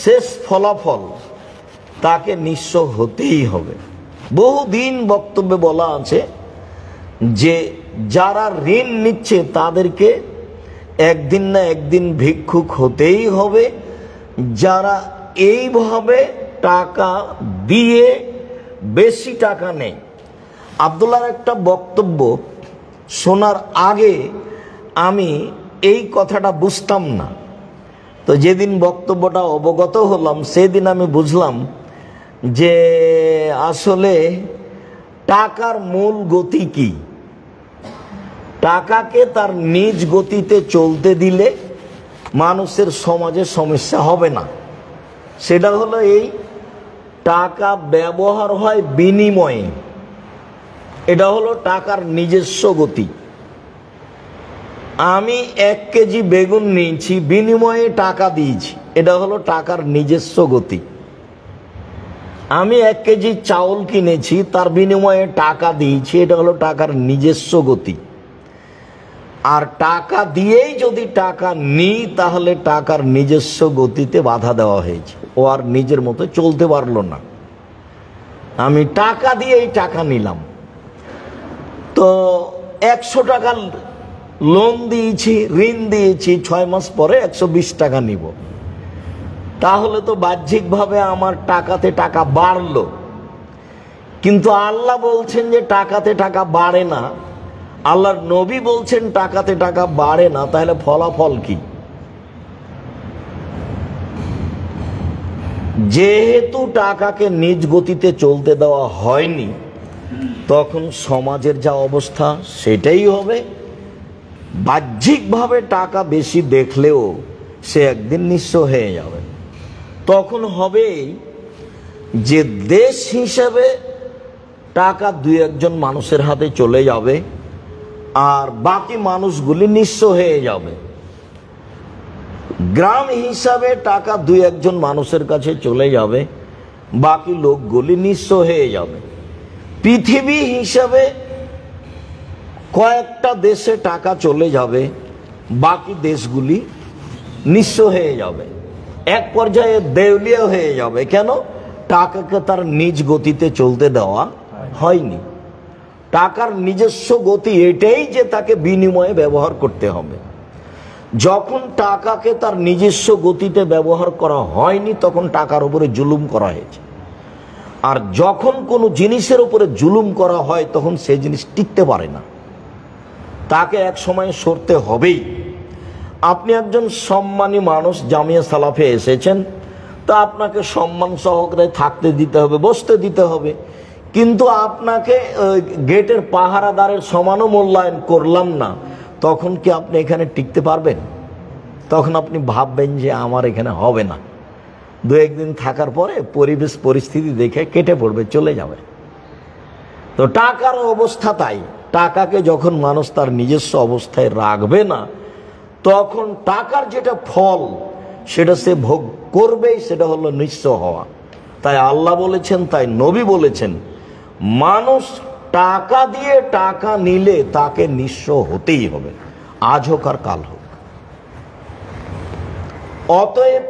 শেষ ফলাফল তাকে নিঃস্ব হতেই হবে। বহুদিন বক্তব্যে বলা আছে যে যারা ঋণ নিচ্ছে তাদেরকে একদিন না একদিন ভিক্ষুক হতেই হবে। যারা এইভাবে টাকা দিয়ে বেশি টাকা নেই। আব্দুল্লাহর একটা বক্তব্য শোনার আগে আমি এই কথাটা বুঝতাম না। তো যেদিন বক্তব্যটা অবগত হলাম সেদিন আমি বুঝলাম যে আসলে টাকার মূল গতি কি। টাকাকে তার নিজ গতিতে চলতে দিলে মানুষের সমাজে সমস্যা হবে না। সেটা হলো এই, টাকা ব্যবহার হয় বিনিময়ে। এটা হলো টাকার নিজস্ব গতি। আমি 1 কেজি বেগুন নিয়েছি, বিনিময়ে টাকা দিয়েছি, এটা হলো টাকার নিজস্ব গতি। আমি 1 কেজি চাউল কিনেছি, তার বিনিময়ে টাকা দিয়েছি, এটা হলো টাকার নিজস্ব গতি। আর টাকা দিয়েই যদি টাকা নিই তাহলে টাকার নিজস্ব গতিতে বাধা দেওয়া হয়েছে। ও আর নিজের মতো চলতে পারলো না। আমি টাকা দিয়েই টাকা নিলাম। তো 100 টাকা লোন দিয়েছি, ঋণ দিয়েছি, 6 মাস পরে 120 টাকা নিব। তাহলে তো বাহ্যিকভাবে আমার টাকাতে টাকা বাড়লো। কিন্তু আল্লাহ বলছেন যে টাকাতে টাকা বাড়ে না, আল্লাহর নবী বলছেন টাকাতে টাকা বাড়ে না। তাহলে ফলাফল কি? যেহেতু টাকাকে নিজ গতিতে চলতে দেওয়া হয়নি, তখন সমাজের যা অবস্থা সেটাই হবে। বাহ্যিকভাবে টাকা বেশি দেখলেও সে একদিন নিঃস্ব হয়ে যাবে। তখন হবে যে দেশ হিসেবে টাকা 2-1 মানুষের হাতে চলে যাবে, আর বাকি মানুষগুলি নিঃস্ব হয়ে যাবে। গ্রাম হিসাবে টাকা 2-1 মানুষের কাছে চলে যাবে, বাকি লোকগুলি নিঃস্ব হয়ে যাবে। পৃথিবী হিসাবে কয়েকটা দেশে টাকা চলে যাবে, বাকি দেশগুলি নিঃস্ব হয়ে যাবে। এক পর্যায়ে দেউলিয়া হয়ে যাবে। কেন? টাকাকে তার নিজ গতিতে চলতে দেওয়া হয়নি। টাকার নিজস্ব গতি এটাই যে তাকে বিনিময়ে ব্যবহার করতে হবে। যখন টাকাকে তার নিজস্ব গতিতে ব্যবহার করা হয়নি তখন টাকার উপরে জুলুম করা হয়েছে। আর যখন কোনো জিনিসের উপরে জুলুম করা হয় তখন সেই জিনিস টিকতে পারে না, তাকে এক সময় সরতে হবেই। আপনি একজন সম্মানী মানুষ, জামিয়া সালাফে এসেছেন, তা আপনাকে সম্মান সহকারে থাকতে দিতে হবে, বসতে দিতে হবে। কিন্তু আপনাকে গেটের পাহারাদারের সমানও মূল্যায়ন করলাম না, তখন কি আপনি এখানে টিকতে পারবেন? তখন আপনি ভাববেন যে আমার এখানে হবে না। 2-1 দিন থাকার পরে পরিবেশ পরিস্থিতি দেখে কেটে পড়বে, চলে যাবে। তো টাকার অবস্থা তাই। টাকাকে যখন মানুষ তার নিজস্ব অবস্থায় রাখবে না, তখন টাকার যেটা ফল সেটা সে ভোগ করবেই, সেটা হলো নিঃস্ব হওয়া। তাই আল্লাহ বলেছেন, তাই নবী বলেছেন, মানুষ টাকা দিয়ে টাকা নিলে তাকে নিঃস্ব হতেই হবে, আজ হোক আর কাল হোক। অতএব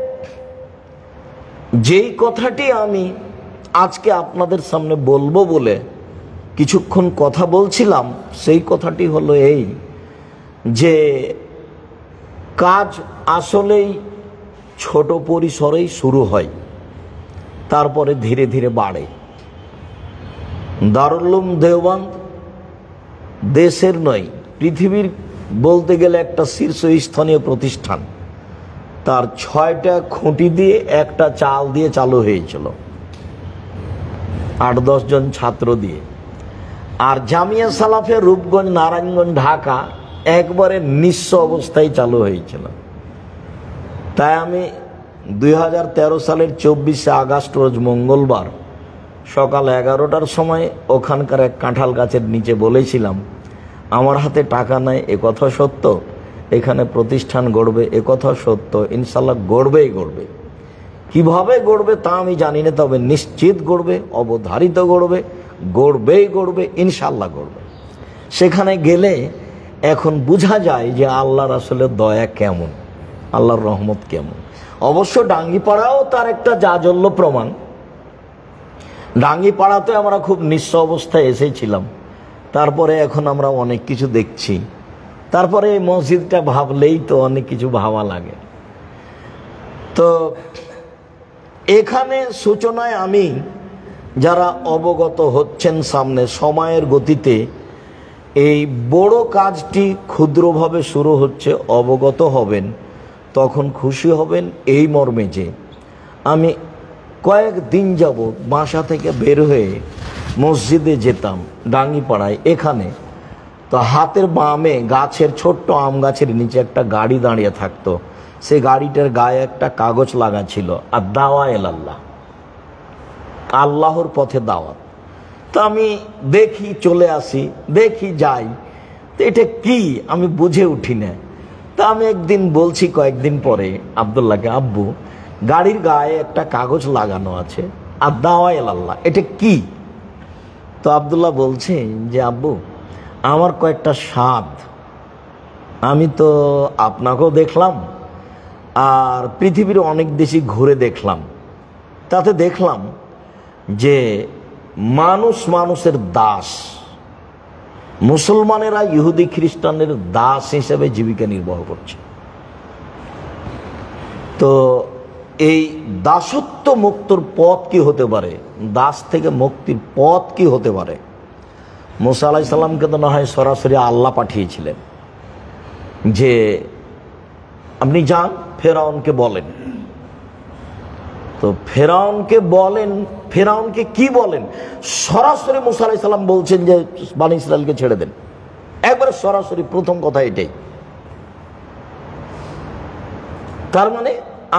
যেই কথাটি আমি আজকে আপনাদের সামনে বলবো বলে কিছুক্ষণ কথা বলছিলাম, সেই কথাটি হলো এই যে কাজ আসলেই ছোট পরিসরেই শুরু হয়, তারপরে ধীরে ধীরে বাড়ে। দারুল উলুম দেওবন্দ দেশের নয়, পৃথিবীর বলতে গেলে একটা শীর্ষস্থানীয় প্রতিষ্ঠান। তার 6টা খুঁটি দিয়ে একটা চাল দিয়ে চালু হয়েছিল, 8-10 জন ছাত্র দিয়ে। আর জামিয়া সালাফে রূপগঞ্জ, নারায়ণগঞ্জ, ঢাকা একবারে নিঃস্ব অবস্থায় চালু হয়েছিল। তাই আমি 2013 সালের 24শে আগস্ট রোজ মঙ্গলবার সকাল 11টার সময় ওখানকার এক কাঁঠাল গাছের নিচে বলেছিলাম, আমার হাতে টাকা নাই এ কথা সত্য, এখানে প্রতিষ্ঠান গড়বে এ কথা সত্য, ইনশাল্লাহ গড়বেই গড়বে। কিভাবে গড়বে তা আমি জানি না, তবে নিশ্চিত গড়বে, অবধারিত গড়বে, গড়বেই গড়বে, ইনশাল্লাহ গড়বে। সেখানে গেলে এখন বোঝা যায় যে আল্লাহর আসলে দয়া কেমন, আল্লাহর রহমত কেমন। অবশ্য ডাঙ্গিপাড়াও তার একটা জাজল্য প্রমাণ। ডাঙ্গিপাড়াতে আমরা খুব নিঃস্ব অবস্থায় এসেছিলাম, তারপরে এখন আমরা অনেক কিছু দেখছি। তারপরে এই মসজিদটা ভাবলেই তো অনেক কিছু ভাবা লাগে। তো এখানে সূচনায় আমি যারা অবগত হচ্ছেন সামনে সময়ের গতিতে এই বড় কাজটি ক্ষুদ্রভাবে শুরু হচ্ছে, অবগত হবেন, তখন খুশি হবেন এই মর্মে যে আমি কয়েকদিন যাবৎ বাসা থেকে বের হয়ে মসজিদে যেতাম ডাঙ্গিপাড়ায়। এখানে তো হাতের বামে গাছের, ছোট্ট আম গাছের নিচে একটা গাড়ি দাঁড়িয়ে থাকতো। সেই গাড়িটার গায়ে একটা কাগজ লাগা ছিল, আর দাওয়া এলাল্লাহ, আল্লাহর পথে দাওয়াত। তো আমি দেখি, চলে আসি, দেখি, যাই, তো এটা কি আমি বুঝে উঠি না। তা আমি একদিন বলছি কয়েকদিন পরে আব্দুল্লাহকে, আব্বু গাড়ির গায়ে একটা কাগজ লাগানো আছে, আর দাওয়া এলাল্লাহ, এটা কি? তো আব্দুল্লাহ বলছে যে আব্বু আমার কয়েকটা স্বাদ, আমি তো আপনাকেও দেখলাম আর পৃথিবীর অনেক দেশই ঘুরে দেখলাম, তাতে দেখলাম যে মানুষ মানুষের দাস, মুসলমানেরা ইহুদি খ্রিস্টানের দাস হিসেবে জীবিকা নির্বাহ করছে। তো এই দাসত্ব মুক্তর পথ কি হতে পারে, দাস থেকে মুক্তির পথ কি হতে পারে? মুসা আলাইহিস সালামকে তো না হয় সরাসরি আল্লাহ পাঠিয়েছিলেন যে আপনি যান ফেরাউনকে বলেন। তো ফেরাউনকে বলেন, ফেরাউনকে কি বলেন? সরাসরি মুসা আলাইহিস সালাম বলছেন যে বনী ইসরাইলকে ছেড়ে দেন, একবারে সরাসরি, প্রথম কথা এটাই। তার মানে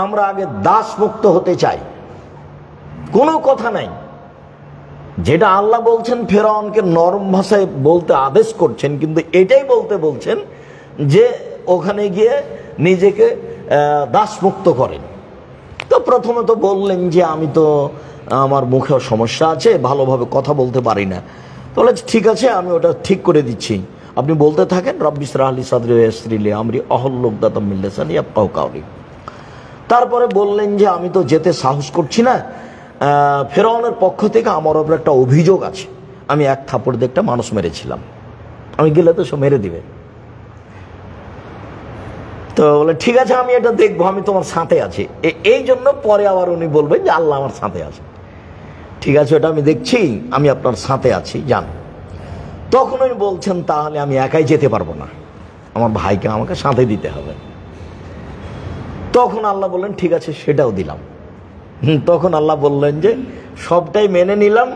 আমরা আগে দাস মুক্ত হতে চাই, কোনো কথা নাই। যেটা আল্লাহ বলছেন ফেরাউনকে নরম ভাষায় বলতে আদেশ করছেন, কিন্তু এটাই বলতে বলছেন যে ওখানে গিয়ে নিজেকে দাসমুক্ত করেন। তো প্রথমে তো বললেন যে আমি তো, আমার মুখে সমস্যা আছে, ভালোভাবে কথা বলতে পারি না। তাহলে ঠিক আছে, আমি ওটা ঠিক করে দিচ্ছি, আপনি বলতে থাকেন, রব্বি ইশরাহ লি সাদরি ওয়া ইয়াসসির লি আমরি ওয়াহলুল উকদাতাম মিন লিসানি ইয়াফকাহু কাওলি। তারপরে বললেন যে আমি তো যেতে সাহস করছি না, ফেরাউনের পক্ষ থেকে আমার ওপর একটা অভিযোগ আছে, আমি এক থাপ্পড় দিয়ে একটা মানুষ মেরেছিলাম, আমি গেলে তো সব মেরে দিবে। তো বলে ঠিক আছে আমি এটা দেখবো, আমি তোমার সাথে আছি। এই জন্য পরে আবার উনি বলবেন যে আল্লাহ আমার সাথে আছে। ঠিক আছে, ওটা আমি দেখছি, আমি আপনার সাথে আছি, যান। তখন উনি বলছেন তাহলে আমি একাই যেতে পারবো না, আমার ভাইকে আমাকে সাথে দিতে হবে। তখন আল্লাহ বললেন ঠিক আছে, সেটাও দিলাম। তখন আল্লাহ বললেন যে সবটাই মেনে নিলাম,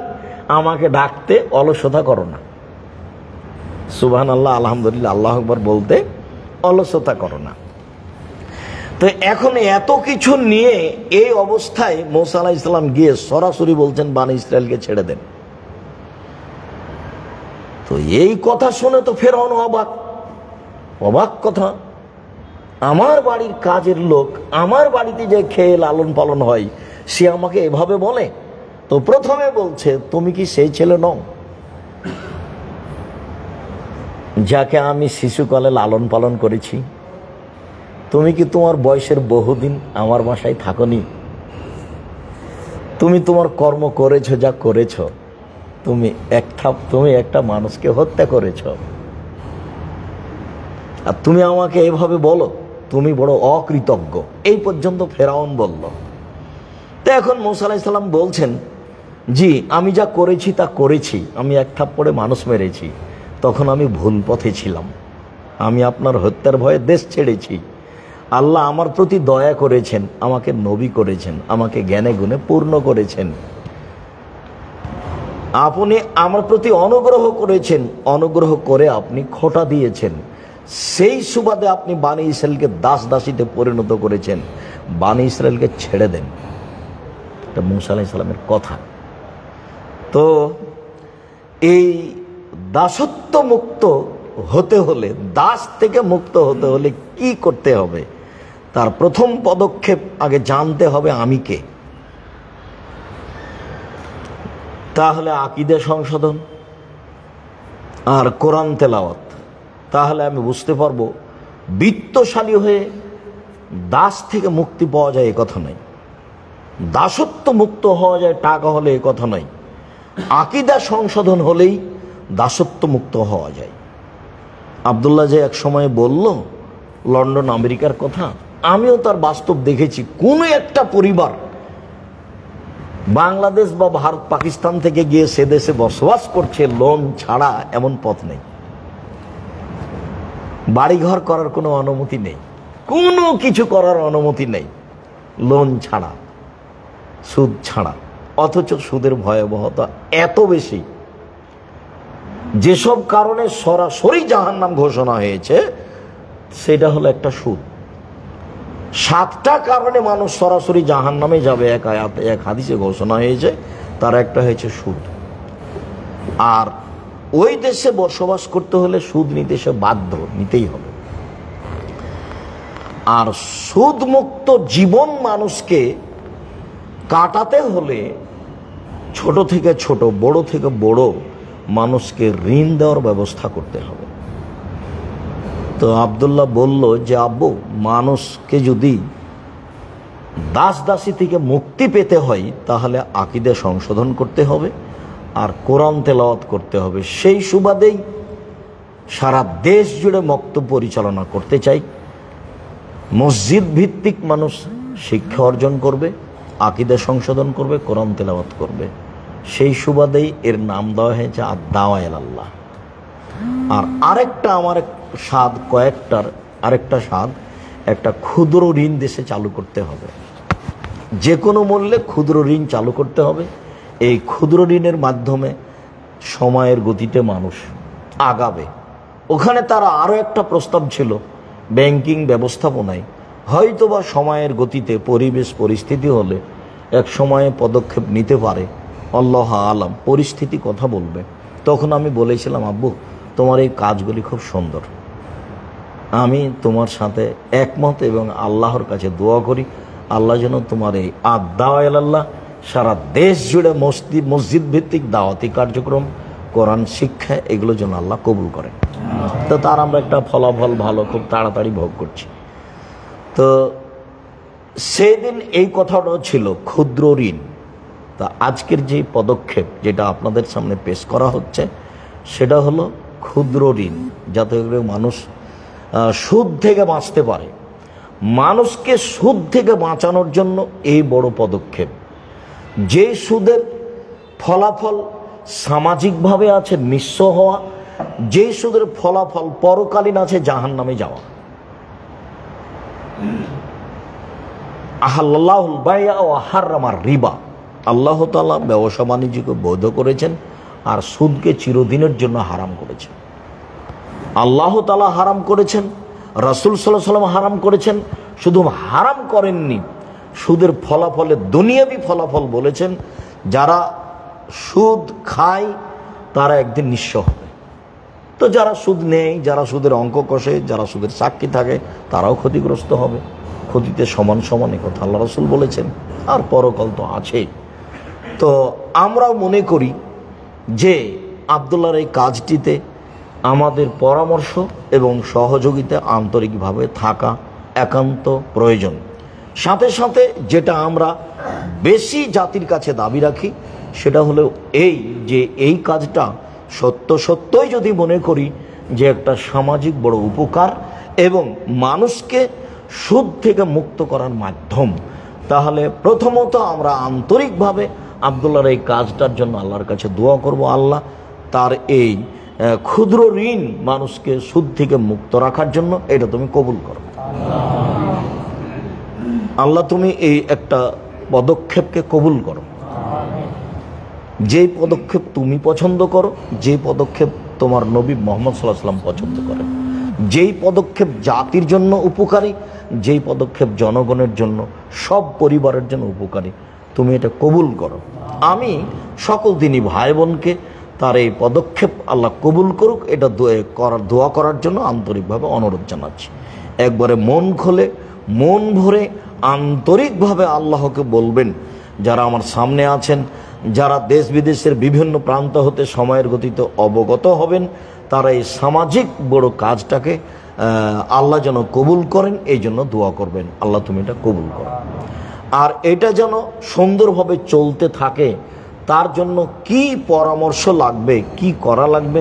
আমাকে ডাকতে অলসতা করো না। সুবহানাল্লাহ, আলহামদুলিল্লাহ, আল্লাহু আকবার বলতে অলসতা করো না। তো এখন এত কিছু নিয়ে এই অবস্থায় মুসা আলাইহিস সালাম গিয়ে সরাসরি বলছেন বনী ইসরাইলকে ছেড়ে দেন। তো এই কথা শুনে তো ফেরাউন অবাক, অবাক কথা, আমার বাড়ির কাজের লোক, আমার বাড়িতে যে খেয়ে লালন পালন হয়, সে আমাকে এভাবে বলে। তো প্রথমে বলছে তুমি কি সেই ছেলে নও যাকে আমি শিশুকালে লালন পালন করেছি? তুমি কি তোমার বয়সের বহুদিন আমার বাসায় থাকনি? তুমি তোমার কর্ম করেছো যা করেছো, তুমি একটা মানুষকে হত্যা করেছো, আর তুমি আমাকে এভাবে বলো, তুমি বড় অকৃতজ্ঞ। এই পর্যন্ত ফেরাউন বলল। তো এখন মুসা আলাইহিস সালাম বলছেন জি, আমি যা করেছি তা করেছি, আমি এক থাপ্পড়ে মানুষ মেরেছি, তখন আমি ভুল পথে ছিলাম, আমি আপনার হত্যার ভয়ে দেশ ছেড়েছি, আল্লাহ আমার প্রতি দয়া করেছেন, আমাকে নবী করেছেন, আমাকে জ্ঞানে গুণে পূর্ণ করেছেন, আপনি আমার প্রতি অনুগ্রহ করেছেন, অনুগ্রহ করে আপনি খোঁটা দিয়েছেন, সেই সুবাদে আপনি বানি ইসরায়েলকে দাস দাসীতে পরিণত করেছেন, বানি ইসরায়েলকে ছেড়ে দেন। এটা মূসা আলাইহিস সালামের কথা। তো এই দাসত্ব মুক্ত হতে হলে, দাস থেকে মুক্ত হতে হলে কি করতে হবে? তার প্রথম পদক্ষেপ আগে জানতে হবে আমি কে। তাহলে আকীদা সংশোধন আর কোরআন তেলাওয়াত। তাহলে আমি বুঝতে পারবো বিত্তশালী হয়ে দাস থেকে মুক্তি পাওয়া যায় এ কথা নয়, দাসত্ব মুক্ত হওয়া যায় টাকা হলে এ কথা নয়, আকীদা সংশোধন হলেই দাসত্ব মুক্ত হওয়া যায়। আব্দুল্লাহ যে এক সময় বলল লন্ডন আমেরিকার কথা, আমিও তার বাস্তব দেখেছি। কোন একটা পরিবার বাংলাদেশ বা ভারত পাকিস্তান থেকে গিয়ে সে দেশে বসবাস করছে লোন ছাড়া, এমন পথ নেই। বাড়িঘর করার কোনো অনুমতি নেই, কোনো কিছু করার অনুমতি নেই লোন ছাড়া, সুদ ছাড়া। অথচ সুদের ভয়াবহতা এত বেশি, যেসব কারণে সরাসরি জাহান্নাম ঘোষণা হয়েছে সেটা হলো একটা সুদ। 7টা কারণে মানুষ সরাসরি জাহান্নামে যাবে এক আয়াতে, এক হাদিসে ঘোষণা হয়েছে, তার একটা হয়েছে সুদ। আর ওই দেশে বসবাস করতে হলে সুদ নিতে সে বাধ্য, নিতেই হবে। আর সুদ মুক্ত জীবন মানুষকে কাটাতে হলে ছোট থেকে ছোট, বড় থেকে বড় মানুষকে ঋণ দেওয়ার ব্যবস্থা করতে হবে। তো আব্দুল্লাহ বলল যে আব্বু, মানুষকে যদি দাস দাসী থেকে মুক্তি পেতে হয় তাহলে আকীদা সংশোধন করতে হবে আর কোরআন তেলাওয়াত করতে হবে। সেই সুবাদেই সারা দেশ জুড়ে মক্তব পরিচালনা করতে চাই। মসজিদ ভিত্তিক মানুষ শিক্ষা অর্জন করবে, আকীদা সংশোধন করবে, কোরআন তেলাওয়াত করবে। সেই সুবাদেই এর নাম দেওয়া হয়েছে আদ-দাওয়া ইলাল্লাহ। আর আরেকটা আমার স্বাদ, কয়েকটার আরেকটা স্বাদ, একটা ক্ষুদ্র ঋণ দেশে চালু করতে হবে। যে কোনো মূল্যে ক্ষুদ্র ঋণ চালু করতে হবে। এই ক্ষুদ্র ঋণের মাধ্যমে সময়ের গতিতে মানুষ আগাবে। ওখানে তারা আরও একটা প্রস্তাব ছিল, ব্যাংকিং ব্যবস্থাপনায় হয়তোবা সময়ের গতিতে পরিবেশ পরিস্থিতি হলে এক সময়ে পদক্ষেপ নিতে পারে, আল্লাহ আলাম, পরিস্থিতি কথা বলবে। তখন আমি বলেছিলাম আব্বু, তোমার এই কাজগুলি খুব সুন্দর, আমি তোমার সাথে একমত এবং আল্লাহর কাছে দোয়া করি আল্লাহ যেন তোমার এই আদ-দাওয়া ইলাল্লাহ সারা দেশ জুড়ে মসজিদ ভিত্তিক দাওয়াতি কার্যক্রম, কোরআন শিক্ষা, এগুলো যেন আল্লাহ কবুল করেন। তো তার আমরা একটা ফলাফল ভালো, খুব তাড়াতাড়ি ভোগ করছি। তো সেদিন এই কথাটাও ছিল ক্ষুদ্র ঋণ। তা আজকের যে পদক্ষেপ যেটা আপনাদের সামনে পেশ করা হচ্ছে সেটা হলো ক্ষুদ্র ঋণ, যাতে করে মানুষ সুদ থেকে বাঁচতে পারে। মানুষকে সুদ থেকে বাঁচানোর জন্য এই বড় পদক্ষেপ। যে সুদের ফলাফল সামাজিকভাবে আছে নিঃস্ব হওয়া, যে সুদের ফলাফল পরকালীন আছে জাহান্নামে যাওয়া। আহাল্লাহুল বাই'a ওয়া হাররামার রিবা, আল্লাহ তাআলা ব্যবসা বাণিজ্যকে বৈধ করেছেন আর সুদকে চিরদিনের জন্য হারাম করেছেন। আল্লাহ তাআলা হারাম করেছেন, রাসূল সাল্লাল্লাহু আলাইহি ওয়াসাল্লাম হারাম করেছেন। শুধু হারাম করেননি, সুদের ফলাফলে দুনিয়াবি ফলাফল বলেছেন। যারা সুদ খায় তারা একদিন নিঃস্ব হবে। তো যারা সুদ নেয়, যারা সুদের অঙ্ক কষে, যারা সুদের সাক্ষী থাকে, তারাও ক্ষতিগ্রস্ত হবে। ক্ষতিতে সমান সমান, এ কথা আল্লাহ রাসূল বলেছেন। আর পরকাল তো আছেই। তো আমরাও মনে করি যে আব্দুল্লাহর এই কাজটিতে আমাদের পরামর্শ এবং সহযোগিতা আন্তরিকভাবে থাকা একান্ত প্রয়োজন। সাথে সাথে যেটা আমরা বেশি জাতির কাছে দাবি রাখি সেটা হলো এই যে এই কাজটা সত্যই যদি মনে করি যে একটা সামাজিক বড় উপকার এবং মানুষকে সুদ থেকে মুক্ত করার মাধ্যম, তাহলে প্রথমত আমরা আন্তরিকভাবে আব্দুল্লাহর এই কাজটার জন্য আল্লাহর কাছে দোয়া করব, আল্লাহ তার এই ক্ষুদ্র ঋণ মানুষকে সুদ থেকে মুক্ত রাখার জন্য এটা তুমি কবুল করো। আল্লাহ তুমি এই একটা পদক্ষেপকে কবুল করো, যেই পদক্ষেপ তুমি পছন্দ করো, যেই পদক্ষেপ তোমার নবী মুহাম্মদ সাল্লাল্লাহু আলাইহি ওয়াসাল্লাম পছন্দ করেন, যেই পদক্ষেপ জাতির জন্য উপকারী, যেই পদক্ষেপ জনগণের জন্য, সব পরিবারের জন্য উপকারী, তুমি এটা কবুল করো। আমি সকল দিনই ভাই বোনকে তার এই পদক্ষেপ আল্লাহ কবুল করুক এটা দোয়া করার জন্য আন্তরিকভাবে অনুরোধ জানাচ্ছি। একবারে মন খুলে, মন ভরে, আন্তরিকভাবে আল্লাহকে বলবেন। যারা আমার সামনে আছেন, যারা দেশ বিদেশের বিভিন্ন প্রান্ত হতে সময়ের গতিতে অবগত হবেন, তারা এই সামাজিক বড় কাজটাকে আল্লাহ যেন কবুল করেন, এই জন্য দোয়া করবেন। আল্লাহ তুমি এটা কবুল করো। আর এটা যেন সুন্দরভাবে চলতে থাকে, তার জন্য কি পরামর্শ লাগবে, কি করা লাগবে,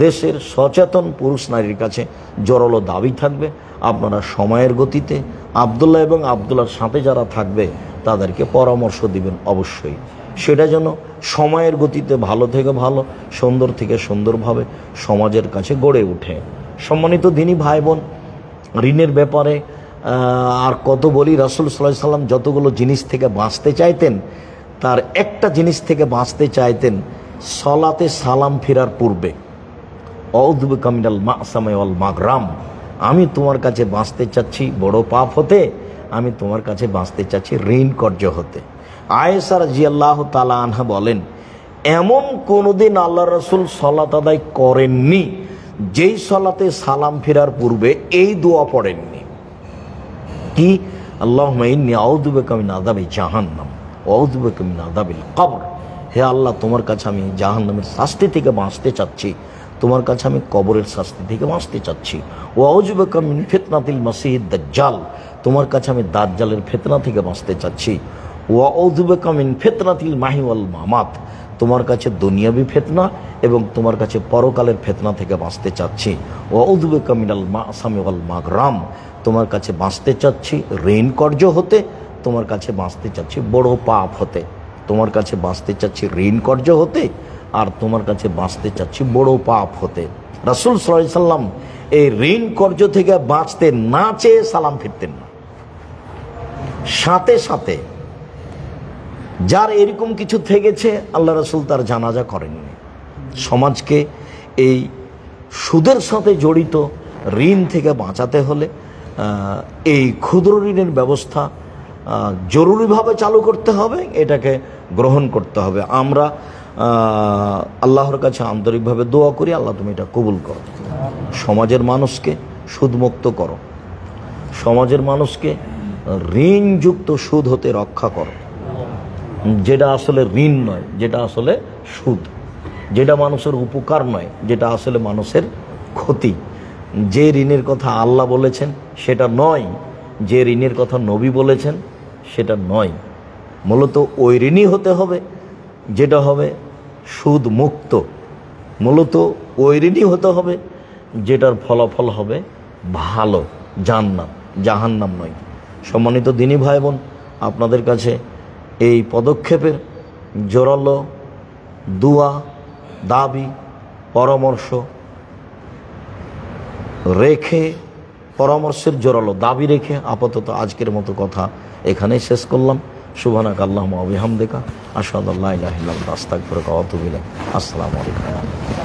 দেশের সচেতন পুরুষ নারীর কাছে জোরালো দাবি থাকবে। আপনারা সময়ের গতিতে আবদুল্লাহ এবং আবদুল্লাহর সাথে যারা থাকবে তাদেরকে পরামর্শ দিবেন অবশ্যই। সেটা যেন সময়ের গতিতে ভালো থেকে ভালো, সুন্দর থেকে সুন্দরভাবে সমাজের কাছে গড়ে ওঠে। সম্মানিত দিনী ভাই বোন, ঋণের ব্যাপারে আর কত বলি। রাসূল সাল্লাল্লাহু আলাইহি ওয়াসাল্লাম যতগুলো জিনিস থেকে বাঁচতে চাইতেন, তার একটা জিনিস থেকে বাঁচতে চাইতেন, সলাতে সালাম ফেরার পূর্বে আউযু বিকা মিনাল মা'সামি ওয়াল মাগরাম। আমি তোমার কাছে বাঁচতে চাচ্ছি বড় পাপ হতে, আমি তোমার কাছে বাঁচতে চাচ্ছি ঋণ কর্য হতে। আয়েশা রাদিয়াল্লাহু তাআলা আনহা বলেন, এমন কোনোদিন আল্লাহ রাসূল সালাত আদায় করেননি যেই সলাতে সালাম ফেরার পূর্বে এই দোয়া পড়েননি। কি? আল্লাহুম্মা ইন্নী আউযু বিকা মিন আযাবি জাহান্নাম ওয়া আউযু বিকা মিন আযাবিল কবর। হে আল্লাহ, তোমার কাছে আমি জাহান্নামের শাস্তি থেকে বাঁচতে চাচ্ছি, তোমার কাছে আমি কবরের শাস্তি থেকে বাঁচতে চাচ্ছি। ওয়া আউযু বিকা মিন ফিতনাতিল মাসিহিদ দাজ্জাল, তোমার কাছে আমি দাজ্জালের ফিতনা থেকে বাঁচতে চাচ্ছি। ওয়া আউযু বিকা মিন ফিতনাতিল মাহি ওয়াল মামাত, তোমার কাছে দুনিয়াবি ফিতনা এবং তোমার কাছে পরকালের ফিতনা থেকে বাঁচতে চাচ্ছি। ওয়া আউযু বিকা মিনাল মা'সামি ওয়াল মাগরাম, তোমার কাছে বাঁচতে চাচ্ছি ঋণ কর্য হতে, তোমার কাছে বাঁচতে চাচ্ছি বড় পাপ হতে। তোমার কাছে বাঁচতে চাচ্ছি ঋণ কর্য হতে, আর তোমার কাছে বাঁচতে চাচ্ছি বড় পাপ হতে। রাসূল সাল্লাল্লাহু আলাইহি ওয়াসাল্লাম এই ঋণ কর্য থেকে বাঁচতে না চেয়ে সালাম ফিরতেন না। সাথে সাথে যার এরকম কিছু থেকেছে, আল্লাহ রাসূল তার জানাজা করেননি। সমাজকে এই সুদের সাথে জড়িত ঋণ থেকে বাঁচাতে হলে এই ক্ষুদ্র ঋণের ব্যবস্থা জরুরিভাবে চালু করতে হবে, এটাকে গ্রহণ করতে হবে। আমরা আল্লাহর কাছে আন্তরিকভাবে দোয়া করি, আল্লাহ তুমি এটা কবুল করো। সমাজের মানুষকে সুদমুক্ত করো, সমাজের মানুষকে ঋণযুক্ত সুদ হতে রক্ষা করো। যেটা আসলে ঋণ নয়, যেটা আসলে সুদ, যেটা মানুষের উপকার নয়, যেটা আসলে মানুষের ক্ষতি। যে ঋণের কথা আল্লাহ বলেছেন সেটা নয়, যে ঋণের কথা নবী বলেছেন সেটা নয়। মূলত ওই ঋণই হতে হবে যেটা হবে সুদ মুক্ত। মূলত ওই ঋণই হতে হবে যেটার ফলাফল হবে ভালো, জান্নাত, জাহান্নাম নয়। সম্মানিত দিনী ভাই বোন, আপনাদের কাছে এই পদক্ষেপের জোরালো দোয়া, দাবি, পরামর্শ রেখে, পরামর্শের জোরালো দাবি রেখে আপাতত আজকের মতো কথা এখানেই শেষ করলাম। সুবহানাকা আল্লাহুম্মা ওয়া বিহামদিকা আশহাদু আল্লা ইলাহা ইল্লা আনতা আস্তাগফিরুকা ওয়া আতুবু ইলাইক। আসসালামু আলাইকুম।